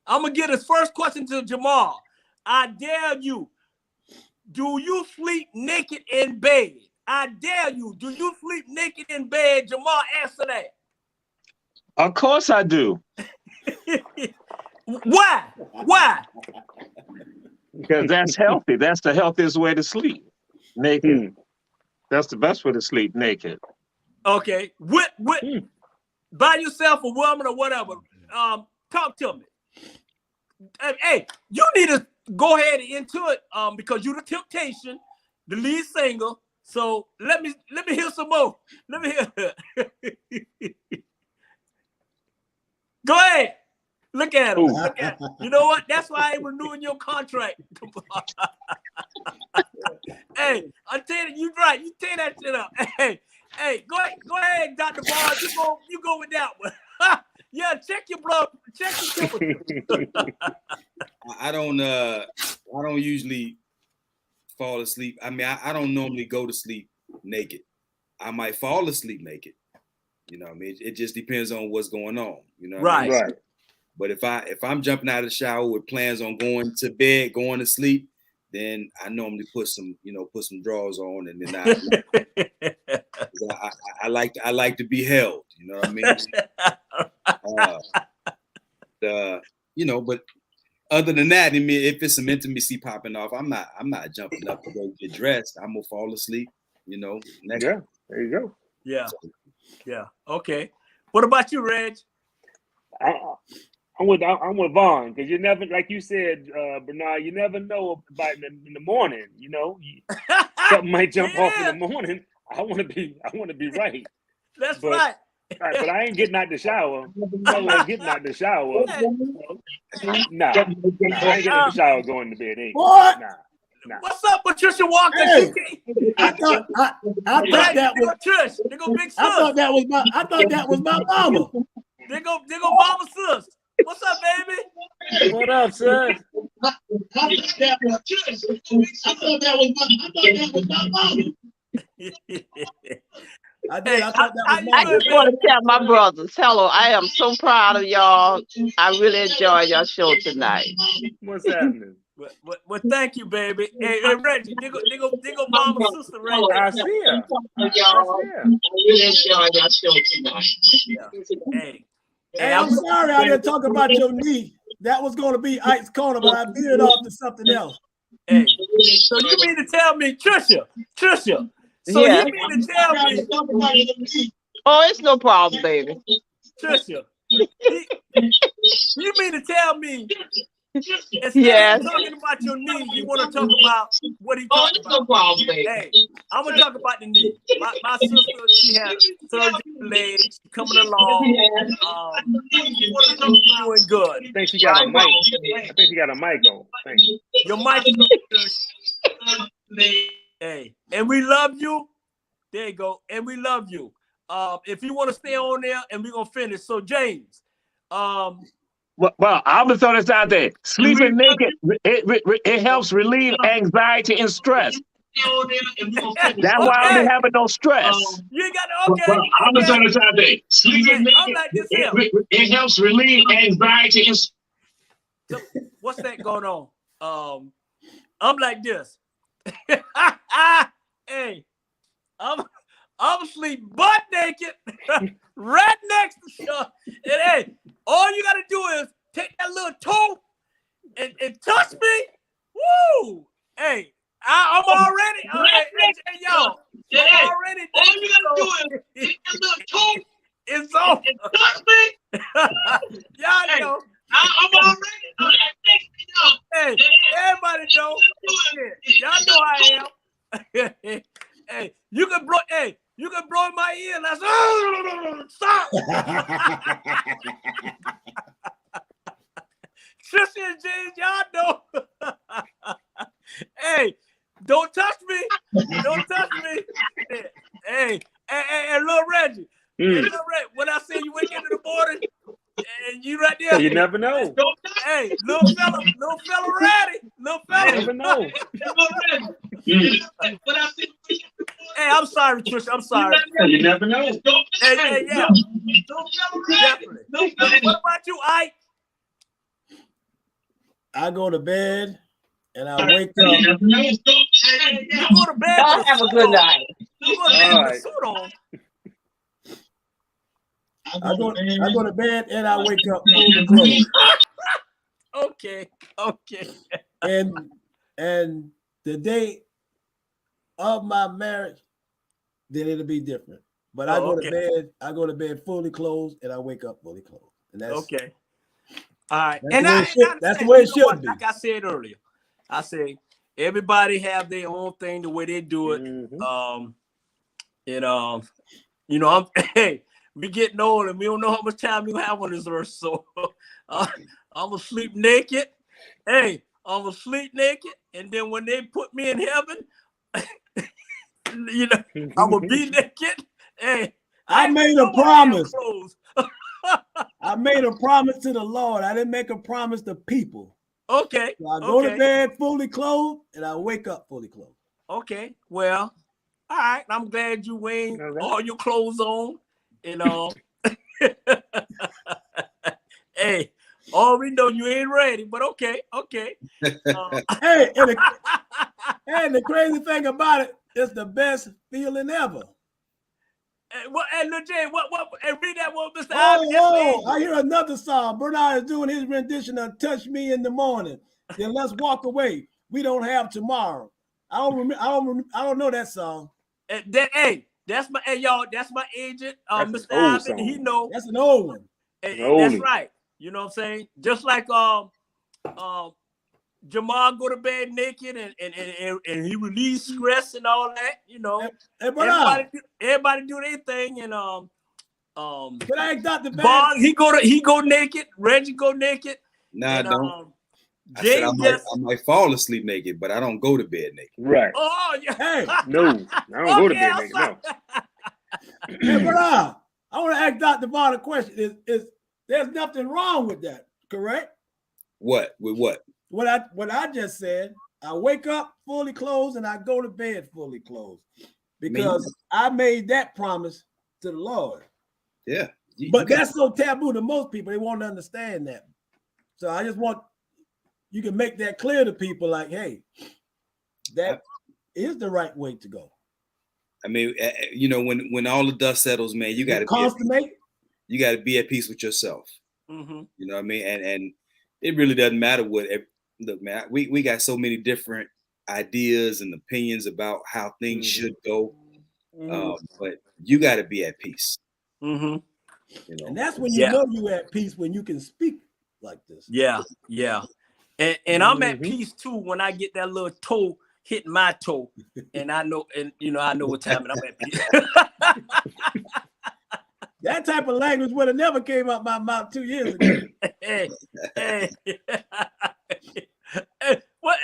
I'm gonna get his first question to Jamal. I dare you. Do you sleep naked in bed? I dare you. Do you sleep naked in bed? Jamal, answer that. Of course I do. Why? Why? Because that's healthy. That's the healthiest way to sleep. Naked. That's the best way to sleep, naked. Okay. By yourself, a woman or whatever. Talk to me. Hey, you need to go ahead and into it because you're the Temptation, the lead singer. So let me hear some more. Let me hear. Go ahead. Look at him. Look at him. You know what? That's why I ain't renewing your contract. Hey, I tell you right. You tear that shit up. Hey, go ahead, Dr. Vaun. You go with that one. Yeah, check your blood. Check your temperature. I don't usually fall asleep. I mean, I don't normally go to sleep naked. I might fall asleep naked. You know what I mean? It just depends on what's going on. You know what I mean? Right. But if I'm jumping out of the shower with plans on going to bed, going to sleep, then I normally put some drawers on, and then I like to be held. You know what I mean? But other than that, I mean, if it's some intimacy popping off, I'm not jumping up to go get dressed. I'm gonna fall asleep. You know. Yeah. There you go. Yeah. Yeah. Okay. What about you, Reg? I'm with Vaun, because you never, like you said, Bernard, you never know about in the morning. You know, something might jump off in the morning. I want to be right. That's right. But I ain't getting out the shower. I'm not getting out the shower. Nah, I ain't getting out the shower going to bed. What? Nah. What's up, Patricia Walker? Hey, I thought that was Trish. They go big sis. I thought that was my mama. They go mama sis. What's up, baby? What up, sir? I thought that was my mama. I just want to tell my brothers, hello, I am so proud of y'all. I really enjoyed your show tonight. What's happening? Well, thank you, baby. Hey, Reggie, they go mama sister, Reggie. I see her. I really enjoyed your show tonight. Yeah. Hey, I'm sorry I didn't talk about your knee. That was going to be Ike's corner, but I veered off to something else. Hey, so you mean to tell me, Trisha? So Yeah. you mean to tell me? Oh, it's no problem, baby. Trisha, you mean to tell me? Instead Yes. of talking about your knee, you want to talk about what he talked about. No problem, baby. Hey, I'm gonna talk about the knee. My sister, she had surgery on the leg, coming along. Doing good. I think she got a mic. I think she got a mic on. Thank you. Your mic is on. Hey, and we love you. There you go. And we love you. If you want to stay on there, and we're gonna finish. So James, Well, I'm gonna throw this out there. Sleeping naked, it helps relieve anxiety and stress. That's why I don't having no stress. You ain't got to, okay. I'm gonna throw this out there. Sleeping naked, I'm like this here. it helps relieve anxiety and stress. So, what's that going on? I'm like this. Hey, I'm asleep butt naked, right next to you. And hey, all you gotta do is take that little toe and touch me. Woo! Hey, I'm already. Hey, y'all. I'm already. All you gotta do is take that little toe. It's on. And touch me. Y'all know. I'm already. Hey, everybody know. Y'all know I am. Hey, you can blow. Hey, you can blow in my ear. That's stop. Trisha and James, y'all know. Hey, don't touch me. Don't touch me. Hey, little Reggie. Hey, little Reggie, when I say you wake into the morning and you right there. You never know. Hey, little fella ready. Little fella. You never know. Hey, I'm sorry, Trisha. I'm sorry. You never know. Hey, yeah. Definitely. What about you, Ike? I go to bed and I wake up. You go to bed Y'all with have a good night. You go to bed with a suit on. I go to bed and I wake up fully clothed. Okay. And the day of my marriage, then it'll be different. But I go to bed fully clothed and I wake up fully clothed. And that's okay. All right. That's the way it should be. Like I said earlier, I say everybody have their own thing the way they do it. I'm hey, we getting old and we don't know how much time we have on this earth. So I'm gonna sleep naked. Hey, I'm gonna sleep naked, and then when they put me in heaven, I'm gonna be naked. Hey, I made a promise. I made a promise to the Lord. I didn't make a promise to people. Okay. So I go to bed fully clothed and I wake up fully clothed. Okay. Well, all right. I'm glad you wearing all your clothes on. Hey, all we know you ain't ready, but okay. Hey, and the crazy thing about it, it's the best feeling ever. And legit, what? And read that one, Mr. I hear another song. Bernard is doing his rendition of "Touch Me in the Morning." Then let's walk away. We don't have tomorrow. I don't know that song. That's my agent, Mr. Ivan. He know that's an old one. That's right. You know what I'm saying? Just like Jamal go to bed naked and he release stress and all that, everybody do their thing and but I ain't got the Vaun, he go naked, Reggie go naked. Nah, I don't. I might fall asleep naked, but I don't go to bed naked. Right. Oh yeah. Hey. No, I don't go to bed naked. No. Hey, but I want to ask Dr. Vaun a question. Is there's nothing wrong with that, correct? What? With what? What I just said, I wake up fully clothed and I go to bed fully clothed because I made that promise to the Lord. Yeah. But that's so taboo to most people. They won't understand that. So I just want you can make that clear to people like, hey, that is the right way to go. I mean, when all the dust settles, man, you got to be at peace with yourself. Mm-hmm. You know what I mean? And it really doesn't matter what. Look, man, we got so many different ideas and opinions about how things should go, but you got to be at peace. Mm-hmm. And that's when you know you're at peace, when you can speak like this. Yeah. And I'm at peace too when I get that little toe hitting my toe, and I know what time I'm at peace. That type of language would have never came out my mouth 2 years ago. Hey. What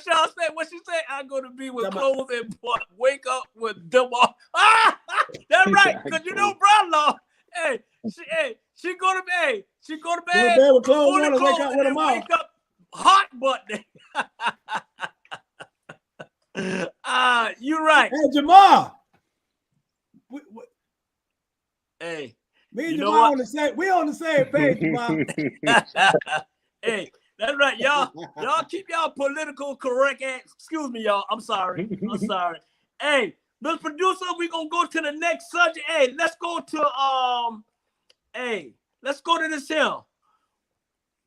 y'all say? What she say? I go to be with clothes and wake up with them off. That's right. Cause brother-in-law. She go to bed. She go to bed with clothes on and wake up with them off. Wake up hot butt. You're right. Hey, Jamal. Hey, me and Jamal on the same page, Jamal. Hey, that's right, y'all. Y'all keep y'all political correct. Excuse me, y'all. I'm sorry. Hey, Mr. Producer, we gonna go to the next subject. Hey, let's go to let's go to this here.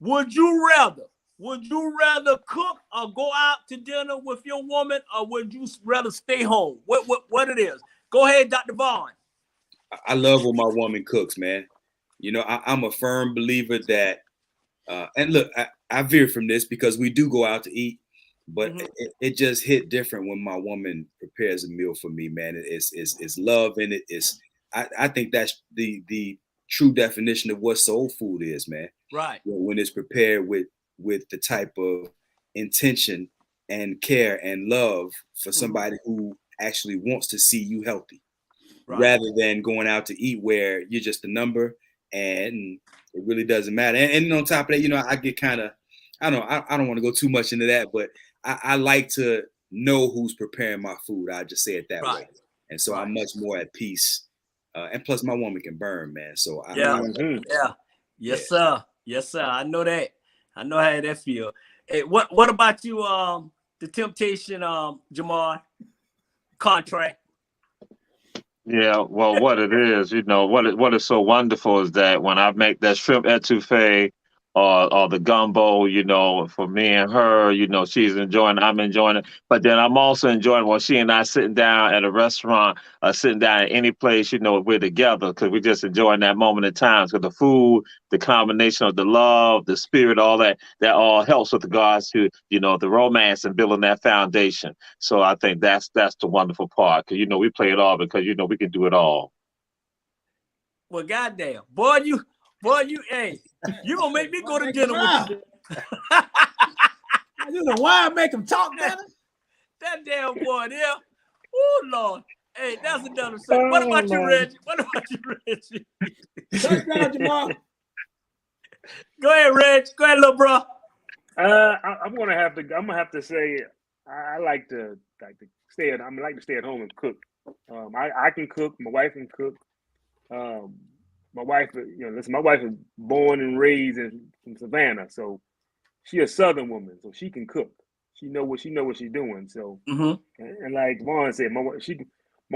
Would you rather cook or go out to dinner with your woman, or would you rather stay home? What it is? Go ahead, Dr. Vaun. I love when my woman cooks, man. I'm a firm believer that, and look, I veer from this because we do go out to eat, but it just hit different when my woman prepares a meal for me, man. It's love in it. I think that's the true definition of what soul food is, man. Right. When it's prepared with the type of intention and care and love for somebody who actually wants to see you healthy. Right. Rather than going out to eat where you're just a number and it really doesn't matter. And on top of that, I get kind of, I don't want to go too much into that, but I like to know who's preparing my food. I'll just say it that way. And so I'm much more at peace. And plus my woman can burn, man. So Yes, sir. I know that. I know how that feel. Hey, what about you, the Temptation, Jamar contract? Yeah, well, what it is, what is so wonderful is that when I make that shrimp etouffee or the gumbo, for me and her, she's enjoying it, I'm enjoying it. But then I'm also enjoying when she and I sitting down at a restaurant, sitting down at any place, we're together because we're just enjoying that moment in time. So the food, the combination of the love, the spirit, all that all helps with regards to, the romance and building that foundation. So I think that's the wonderful part because, we play it all because, we can do it all. Well, goddamn, boy, hey, you gonna make me go to dinner with you. You know why I make him talk better? That damn boy there. Oh Lord. Hey, that's another subject. What about you, Reggie? Touchdown, Jamal. Go ahead, Reg. Go ahead, little bro. I'm gonna have to say I like to stay at home and cook. I can cook. My wife can cook. My wife, my wife is born and raised in Savannah, so she a Southern woman, so she can cook. She know what she's doing. So, and like Vaun said, my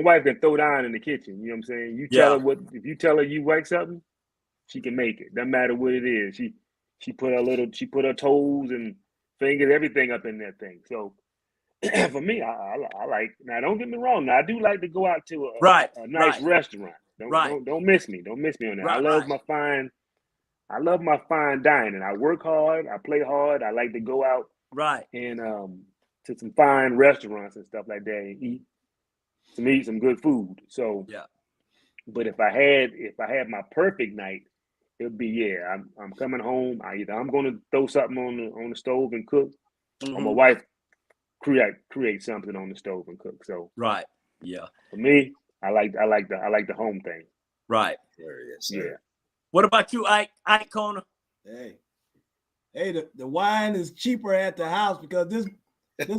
wife can throw down in the kitchen. You know what I'm saying? You tell her if you tell her you like something, she can make it. Doesn't matter what it is. She put her toes and fingers, everything up in that thing. So for me, I like. Now, don't get me wrong. Now, I do like to go out to a nice restaurant. Don't miss me. Don't miss me on that. I love my fine dining. I work hard. I play hard. I like to go out and to some fine restaurants and stuff like that and eat some good food. So but if I had my perfect night, it'd be I'm coming home. I'm gonna throw something on the stove and cook, or my wife create something on the stove and cook. So for me, I like the home thing. Right. Yeah. What about you, Ike Kona? Hey, the wine is cheaper at the house because this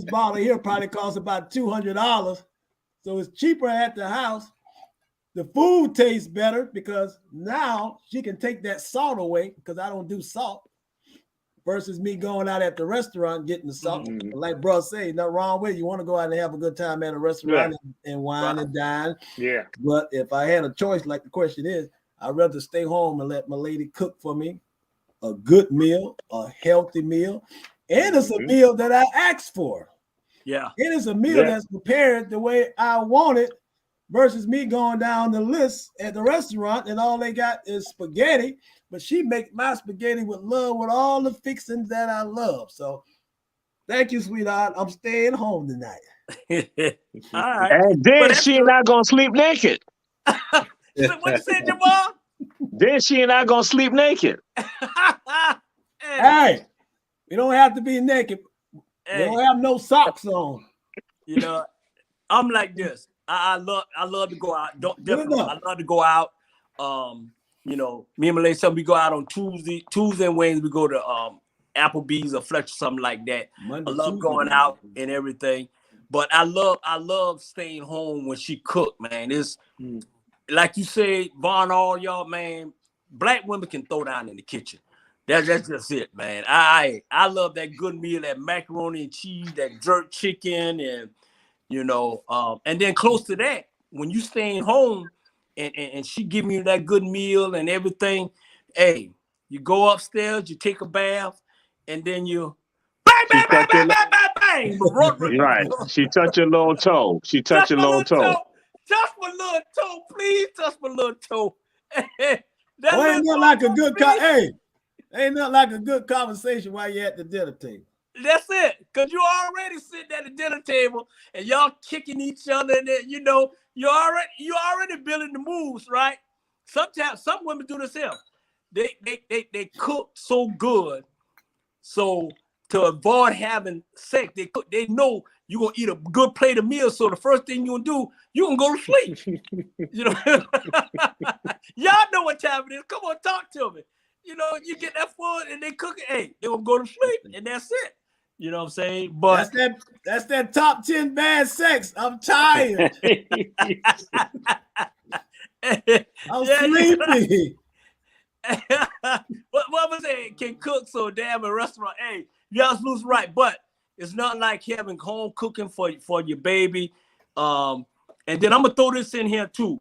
bottle here probably costs about $200, so it's cheaper at the house. The food tastes better because now she can take that salt away because I don't do salt. Versus me going out at the restaurant getting the salt. Like bro say, nothing wrong with it. You want to go out and have a good time at a restaurant and wine and dine. Yeah. But if I had a choice, like the question is, I'd rather stay home and let my lady cook for me a good meal, a healthy meal, and it's a meal that I asked for. Yeah. It is a meal that's prepared the way I want it versus me going down the list at the restaurant and all they got is spaghetti. But she makes my spaghetti with love, with all the fixings that I love. So thank you, sweetheart. I'm staying home tonight. All right. And then she and I gonna sleep naked. What you said, Jamal? Then she and I gonna sleep naked. Hey, we don't have to be naked. We don't have no socks on. I'm like this. I love to go out. I love to go out. Me and Malay, we go out on Tuesday and Wednesday. We go to Applebee's or Fletcher, something like that. I love going out and everything, but I love staying home when she cook. Man, it's like you said, Vaun, all y'all, man. Black women can throw down in the kitchen. That's just it, man. I love that good meal, that macaroni and cheese, that jerk chicken, and and then close to that, when you staying home. And she give me that good meal and everything. Hey, you go upstairs, you take a bath, and then you bang, bang, bang, bang, bang, bang, bang. Right. She touch your little toe. Touch your little toe. Touch my little toe, please. Touch my little toe. Ain't nothing like a good ain't nothing like a good conversation while you're at the dinner table. That's it, because you already sitting at the dinner table and y'all kicking each other, and then, you already building the moves, right? Sometimes some women do this here. They cook so good, so to avoid having sex, they know you're gonna eat a good plate of meals. So the first thing you're gonna do, you're gonna go to sleep. Y'all know what time it is. Come on, talk to me. You get that food and they cook it. Hey, they're gonna go to sleep, and that's it. You know what I'm saying? But that's that top 10 bad sex. I'm tired. I'm sleepy. What was it? Can cook so damn a restaurant. Hey, You're absolutely right. But it's not like having home cooking for your baby. And then I'm gonna throw this in here too.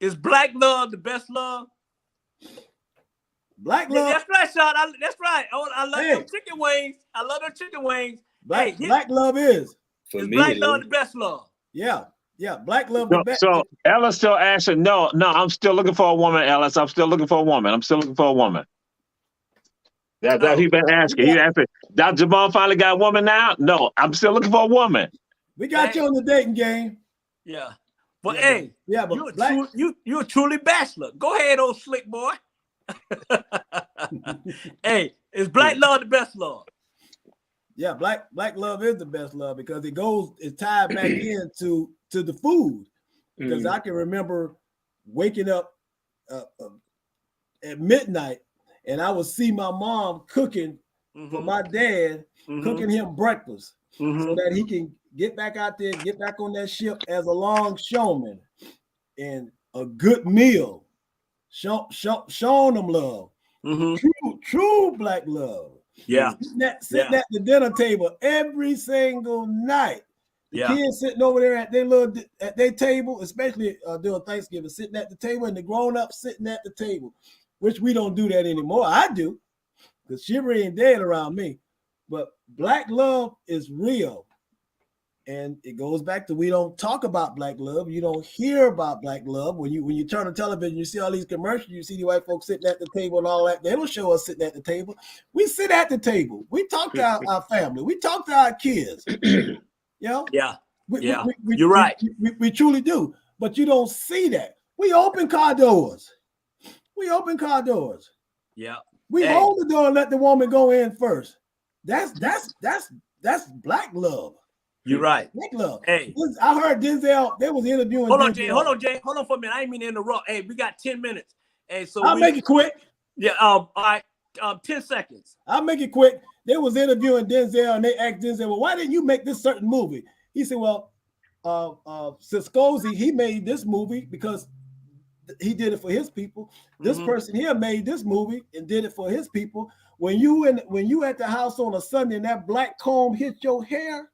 Is black love the best love? Black love. That's right, Sean. That's right. I love them chicken wings. I love them chicken wings. Black love is. For me, black love the best love? Yeah. Black love the best. So Ellis still asking, no, I'm still looking for a woman, Ellis. I'm still looking for a woman. That's he been asking. He asking, Dr. Jamal finally got a woman now? No, I'm still looking for a woman. We got you on the dating game. Yeah. But hey, but you're a truly bachelor. Go ahead, old slick boy. Hey, is black love the best love? Yeah, black love is the best love because it's tied back into the food. Because I can remember waking up at midnight and I would see my mom cooking for my dad, cooking him breakfast so that he can get back out there, get back on that ship as a longshoreman, and a good meal, showing them love, true black love. Yeah, sitting at the dinner table every single night. The kids sitting over there at their table, especially during Thanksgiving, sitting at the table, and the grown-ups sitting at the table, which we don't do that anymore. I do, because Shiver ain't dead around me. But black love is real. And it goes back to, we don't talk about black love. You don't hear about black love. When you turn on television, you see all these commercials, you see the white folks sitting at the table and all that. They don't show us sitting at the table. We sit at the table. We talk to our family. We talk to our kids. You know? Yeah. You're right. We truly do. But you don't see that. We open car doors. Yeah. We hold the door and let the woman go in first. That's black love. You're right. Black love. Hey, I heard Denzel. They was interviewing. Hold on, Jay. Hold on for a minute. I ain't mean to interrupt. Hey, we got 10 minutes. Hey, so I'll make it quick. Yeah. All right. 10 seconds. I'll make it quick. They was interviewing Denzel, and they asked Denzel, "Well, why didn't you make this certain movie?" He said, "Well, Scorsese, he made this movie because he did it for his people. This person here made this movie and did it for his people. When you at the house on a Sunday and that black comb hit your hair,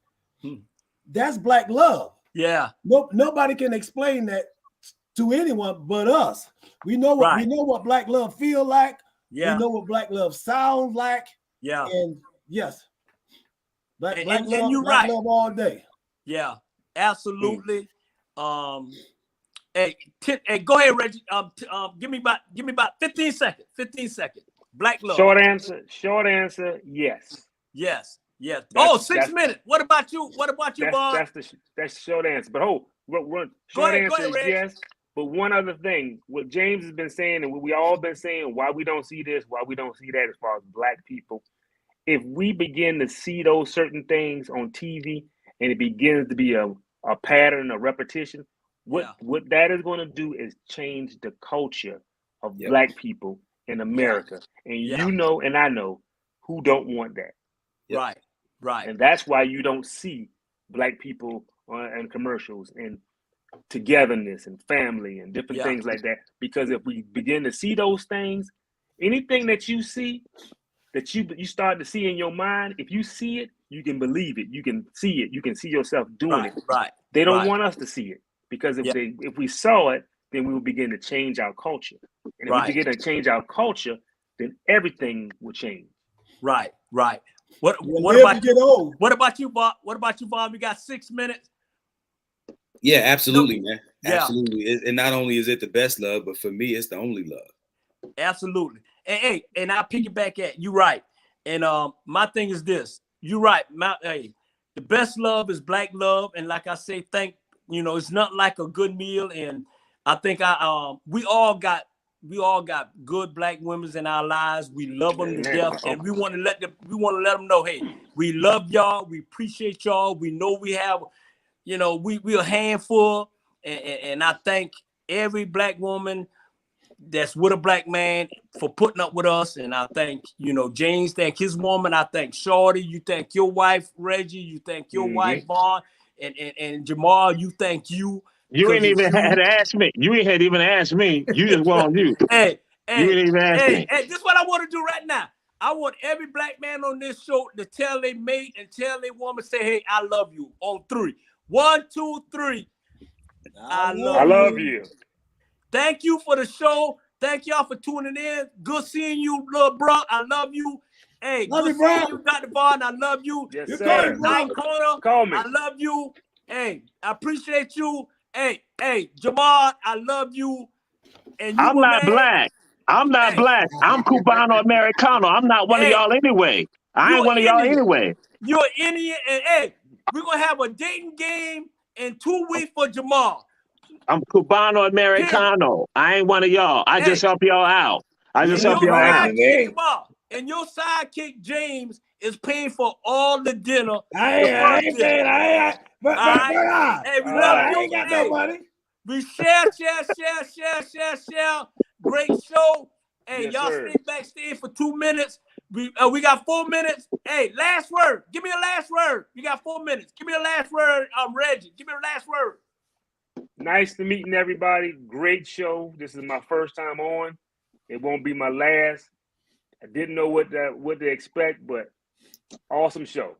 that's black love. Yeah. Nobody can explain that to anyone but us. We know what black love feel like. Yeah. We know what black love sounds like. Yeah. And yes, black love, you're black right. love all day. Yeah, absolutely. Hey, go ahead, Reggie. Give me about 15 seconds. 15 seconds. Black love. Short answer, yes. Yes. 6 minutes. What about you? Vaun? That's the short answer. But short answer is yes. But one other thing, what James has been saying, and what we all been saying, why we don't see this, why we don't see that, as far as black people, if we begin to see those certain things on TV, and it begins to be a pattern, a repetition, what that is going to do is change the culture of black people in America. And you know, and I know, who don't want that. Right. And that's why you don't see black people in commercials and togetherness and family and different things like that. Because if we begin to see those things, anything that you see, that you start to see in your mind, if you see it, you can believe it. You can see it. You can see yourself doing it. Right. They don't want us to see it, because if we saw it, then we will begin to change our culture. And if we begin to change our culture, then everything will change. Right. What about you, Vaun? Vaun? We got 6 minutes. Yeah, absolutely, man. Absolutely. And not only is it the best love, but for me, it's the only love. Absolutely. And I'll piggyback at you, right. And my thing is this. You're right. The best love is black love. And like I say, it's not like a good meal. And I think we all got good black women in our lives. We love them to death, and we want to let them know, hey, we love y'all. We appreciate y'all. We know we have, we're a handful, and I thank every black woman that's with a black man for putting up with us. And I thank, James, thank his woman. I thank Shorty. You thank your wife, Reggie. You thank your wife, Vaun, and Jamal. You thank you. You ain't even had to ask me. You ain't had even asked me. You just want you. Hey, you ain't even ask me. Hey, this is what I want to do right now. I want every black man on this show to tell their mate and tell their woman, say, hey, I love you on 3. 1, 2, 3. I love you. Thank you for the show. Thank y'all for tuning in. Good seeing you, little bro. I love you. Hey, good seeing you, Dr. Vaun. I love you. Yes, sir. Night Corner. Call me. I love you. Hey, I appreciate you. Hey, Jamal, I love you. And you I'm not black. I'm not black. I'm Cubano Americano. I'm not one of y'all anyway. I ain't one of y'all anyway. You're Indian, and hey, we're gonna have a dating game in 2 weeks for Jamal. I'm Cubano Americano. I ain't one of y'all. I just help y'all out. I just help y'all out. And your sidekick James is paying for all the dinner. Hey, we love you. Ain't got no money. We share. Great show. Hey, y'all stay backstage for 2 minutes. We got 4 minutes. Hey, last word. Give me a last word. You got 4 minutes. Give me a last word. Reggie. Give me a last word. Nice to meeting everybody. Great show. This is my first time on. It won't be my last. I didn't know what to expect, but awesome show.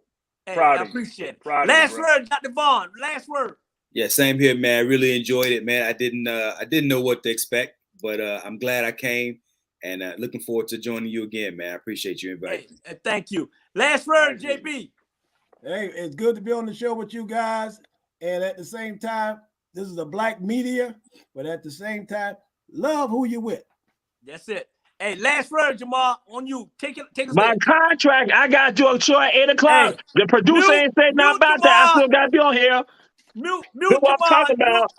Hey, Proud I of appreciate it. Proud last of word, Dr. Vaun. Last word. Yeah, same here, man. I really enjoyed it, man. I didn't know what to expect, but I'm glad I came, and looking forward to joining you again, man. I appreciate you inviting me. Thank you. Last word, JB. Hey, it's good to be on the show with you guys, and at the same time, this is a black media, but at the same time, love who you with. That's it. Hey, last word, Jamal, on you. Take us My contract, I got to do a show at 8 o'clock. Hey, the producer ain't said nothing about that. I still got to be on here. Mute what I'm talking about.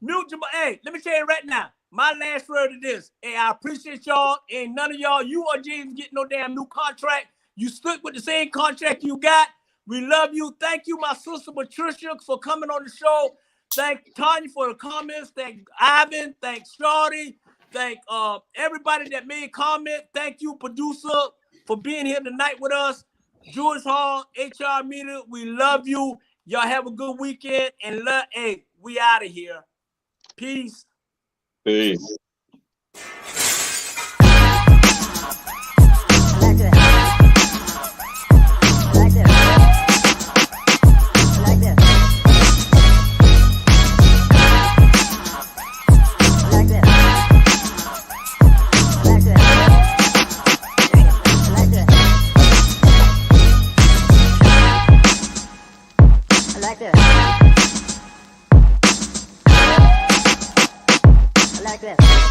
Mute Jamal. Hey, let me tell you right now. My last word is this. Hey, I appreciate y'all. Ain't none of y'all, you or James, getting no damn new contract. You stuck with the same contract you got. We love you. Thank you, my sister Patricia, for coming on the show. Thank Tanya for the comments. Thank Ivan. Thank Shorty. Thank everybody that made comment. Thank you, producer, for being here tonight with us. Jewish Hall, HR Media, we love you. Y'all have a good weekend. And hey, we out of here. Peace. Peace. Like this.